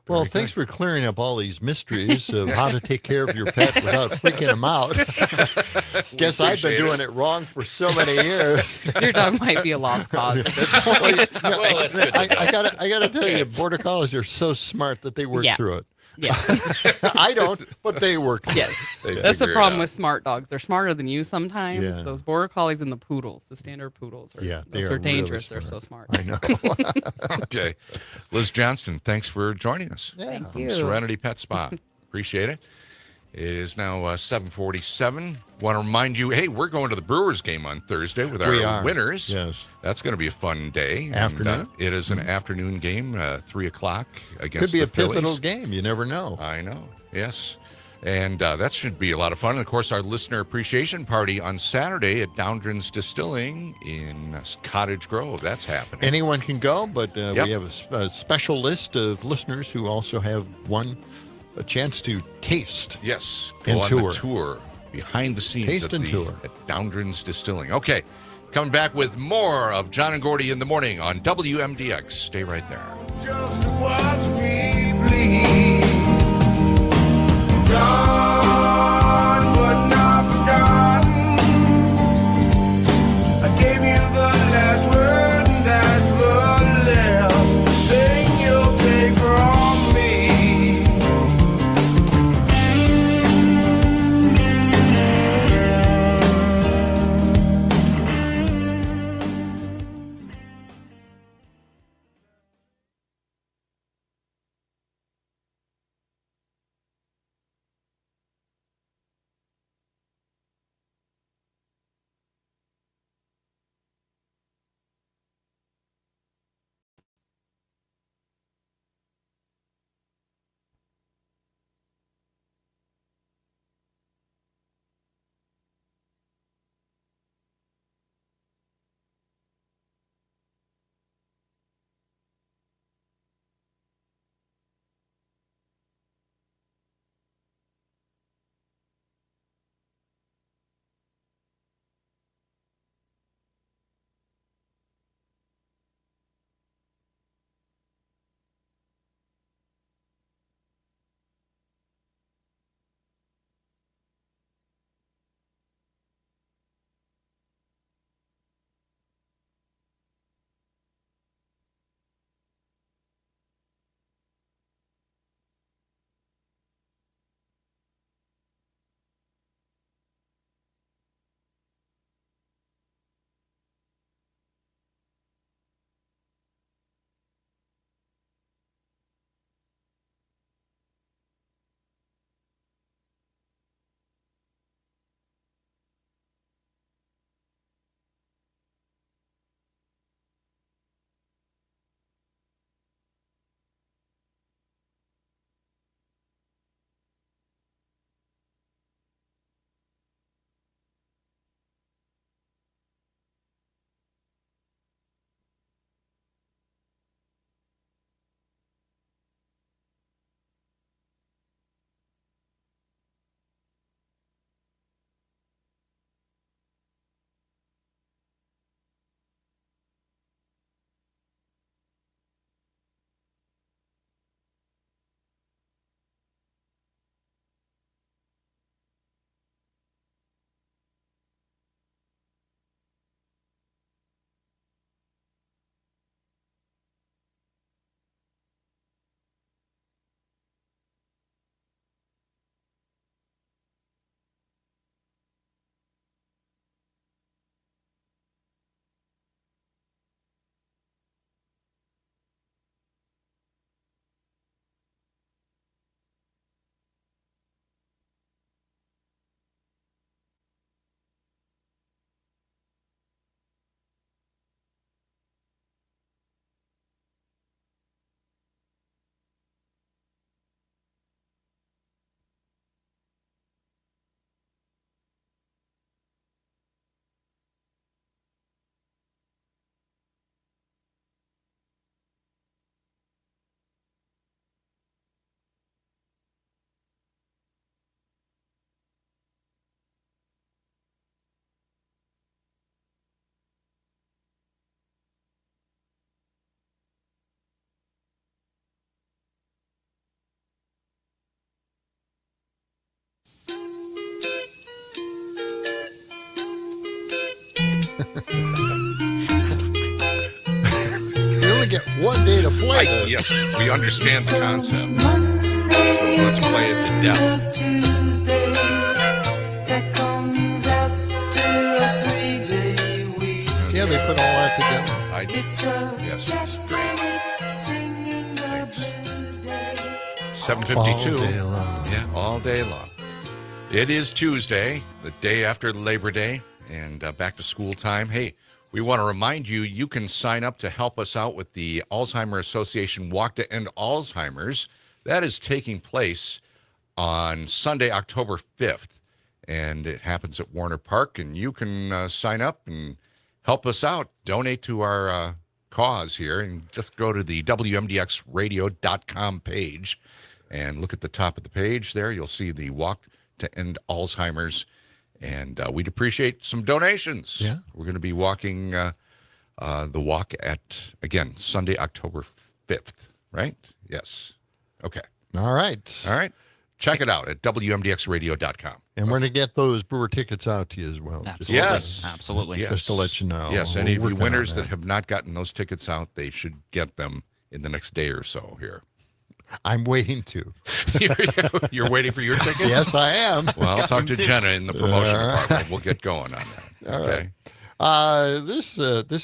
Well, thanks for clearing up all these mysteries of how to take care of your pet without freaking them out. Guess I've been doing it wrong for so many years. Your dog might be a lost cause at this point. I gotta tell you, border collies are so smart that they work through it. Yeah. I don't, but they work through it. Yes. That's the problem with smart dogs. They're smarter than you sometimes. Yeah. Those border collies and the poodles, the standard poodles, those are dangerous. Really, they're so smart. I know. Okay. Liz Johnston, thanks for joining us. Thank From you. Serenity Pet Spa. Appreciate it. It is now 7:47. Want to remind you, hey, we're going to the Brewers game on Thursday with our winners. Yes. That's going to be a fun day. Afternoon. And, it is an afternoon game, 3 o'clock against Could be the a Phillies. pivotal game. You never know. I know. Yes. And that should be a lot of fun. And, of course, our listener appreciation party on Saturday at Downdren's Distilling in Cottage Grove. That's happening. Anyone can go, but we have a special list of listeners who also have a chance to taste. Yes. And go on the tour behind the scenes Taste and tour at Downdren's Distilling. Okay. Coming back with more of John and Gordy in the morning on WMDX. Stay right there. Just to watch me bleed. Gone, but not forgotten. I gave you the last word, and that's the last thing you'll take from me. get one day to play this. Yes, we understand the concept. So let's play it to death. See how they put all that together? Yes, it's great. Thanks. 7:52. All day long. Yeah, all day long. It is Tuesday, the day after Labor Day, and back to school time. Hey, we want to remind you, you can sign up to help us out with the Alzheimer's Association Walk to End Alzheimer's. That is taking place on Sunday, October 5th, and it happens at Warner Park, and you can sign up and help us out, donate to our cause here, and just go to the WMDXradio.com page and look at the top of the page there. You'll see the Walk to End Alzheimer's, and we'd appreciate some donations. Yeah. We're going to be walking the walk at, again, Sunday, October 5th, right? Yes. Okay. All right. All right. Check it out at WMDXradio.com. And we're going to get those brewer tickets out to you as well. Absolutely. Yes. Absolutely. Yes. Just to let you know. Yes, We're any of you working on winners that. that have not gotten those tickets out, they should get them in the next day or so here. I'm waiting to. You're waiting for your tickets? Yes, I am. Well, I'll talk to Jenna in the promotion All right. department. We'll get going on that. All Okay. right. This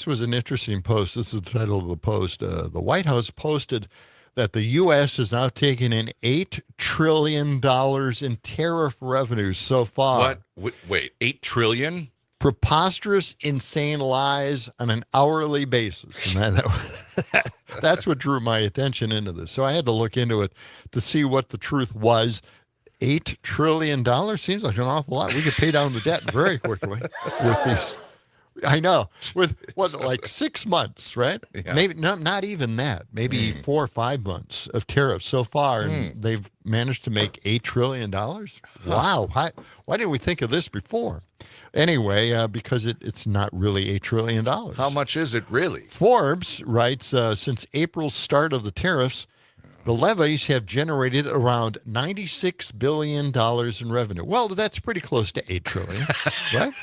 was an interesting post. This is the title of the post. The White House posted that the U.S. has now taken in $8 trillion in tariff revenues so far. What? Wait, $8 trillion? Preposterous, insane lies on an hourly basis. And that's what drew my attention into this. So I had to look into it to see what the truth was. $8 trillion seems like an awful lot. We could pay down the debt very quickly with these. I know. With what, like 6 months, right? Yeah. Maybe not even that. Maybe 4 or 5 months of tariffs so far, and they've managed to make $8 trillion. Wow! Why didn't we think of this before? Anyway, because it's not really $8 trillion. How much is it really? Forbes writes, since April's start of the tariffs, the levies have generated around $96 billion in revenue. Well, that's pretty close to $8 trillion, right?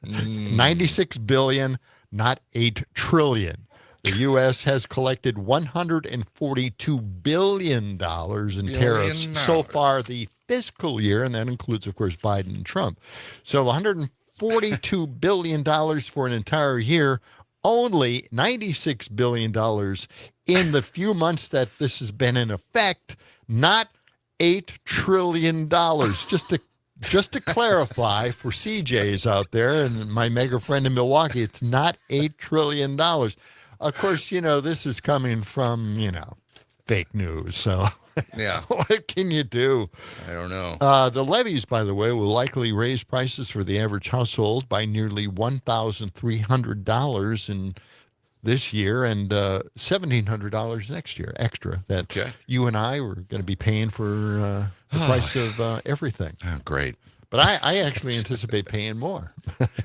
96 billion, not 8 trillion. The U.S. has collected $142 billion in tariffs so far the fiscal year, and that includes, of course, Biden and Trump. So $142 billion for an entire year, only $96 billion in the few months that this has been in effect, not $8 trillion. Just to clarify for CJs out there and my mega friend in Milwaukee, it's not $8 trillion. Of course, this is coming from, fake news. So Yeah. what can you do? I don't know. The levies, by the way, will likely raise prices for the average household by nearly $1,300 in this year and $1,700 next year extra that you and I were going to be paying for the price of everything. Oh, great. But I actually anticipate paying more.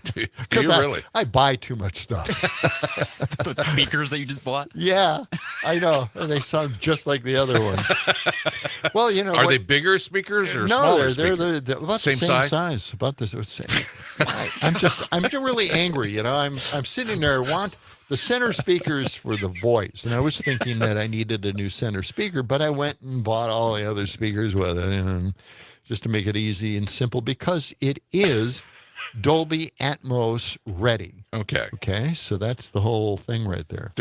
Do you I, really? I buy too much stuff. The speakers that you just bought? Yeah, I know. And they sound just like the other ones. Well, Are they bigger speakers or no, smaller they're speakers? about Same the same size? size. About the same. I'm really angry. I'm sitting there. I want the center speakers for the voice, and I was thinking that I needed a new center speaker, but I went and bought all the other speakers with it, and just to make it easy and simple, because it is Dolby Atmos ready. Okay. So that's the whole thing right there.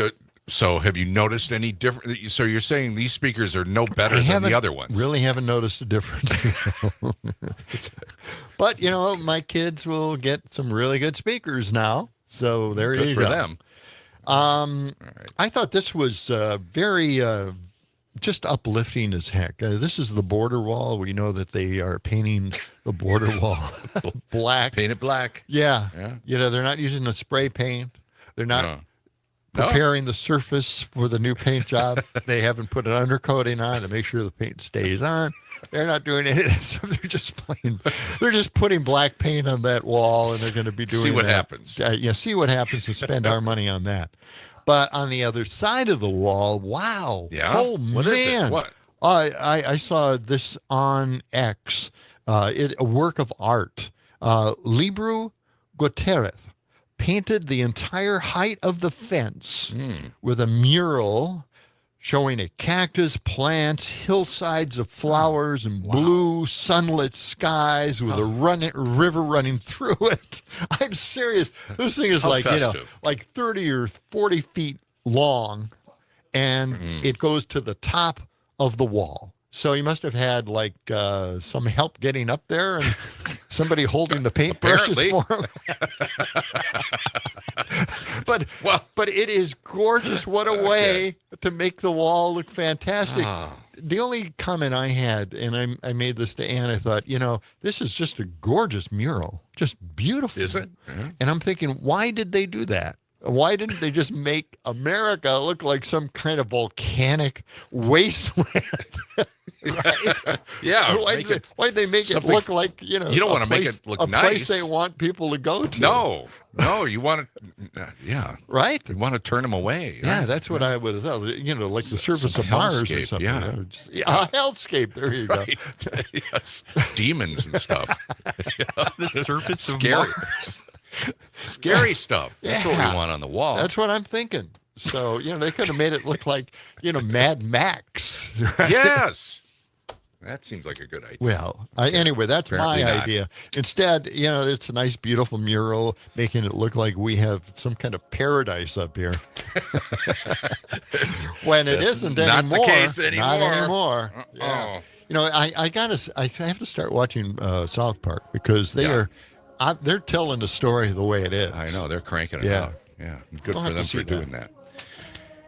So have you noticed any different? So you're saying these speakers are no better than the other ones? Really haven't noticed a difference. But, my kids will get some really good speakers now. So there you go. Good for them. I thought this was very just uplifting as heck. This is the border wall. We know that they are painting the border wall black. Paint it black. Yeah. They're not using a spray paint. They're not preparing the surface for the new paint job. They haven't put an undercoating on to make sure the paint stays on. They're not doing any of that stuff. They're just putting black paint on that wall, and they're going to be doing See what that. happens. See what happens and spend our money on that. But on the other side of the wall, wow. Yeah? Oh, What man. is it? What? I saw this on X, a work of art. Libru Gutierrez painted the entire height of the fence with a mural showing a cactus, plants, hillsides of flowers, and blue sunlit skies with a river running through it. I'm serious. This thing is like 30 or 40 feet long, and it goes to the top of the wall. So he must have had like some help getting up there and somebody holding the paintbrushes for him. But it is gorgeous. What a way to make the wall look fantastic. The only comment I had, and I made this to Ann, I thought, this is just a gorgeous mural. Just beautiful. Is it? And I'm thinking, why did they do that? Why didn't they just make America look like some kind of volcanic wasteland? Right? Yeah. Why'd they make it look like, you don't want to make it look nice. A place they want people to go to. No, you want to, Right? You want to turn them away. Yeah, that's what I would have thought. Like the surface of Mars or something. A hellscape. There you go. Yes. Demons and stuff. The surface of Mars. Scary stuff. That's what we want on the wall. That's what I'm thinking. So, they could have made it look like, Mad Max. Right? Yes. That seems like a good idea. Well, anyway, that's Apparently my not. idea. Instead, it's a nice, beautiful mural, making it look like we have some kind of paradise up here. When it isn't not anymore. the case anymore. Not anymore. Yeah. I have to start watching South Park because they're telling the story the way it is. I know. They're cranking it out. Yeah. Good I'll for have them to see for doing that.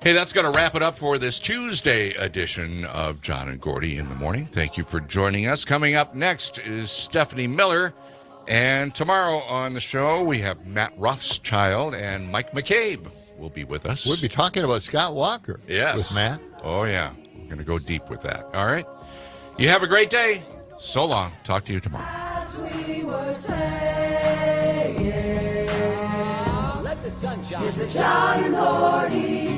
Hey, that's going to wrap it up for this Tuesday edition of John and Gordy in the Morning. Thank you for joining us. Coming up next is Stephanie Miller. And tomorrow on the show, we have Matt Rothschild and Mike McCabe will be with us. We'll be talking about Scott Walker with Matt. Oh, yeah. We're going to go deep with that. All right. You have a great day. So long. Talk to you tomorrow. As we were saying, let the sun shine. It's the John and Gordy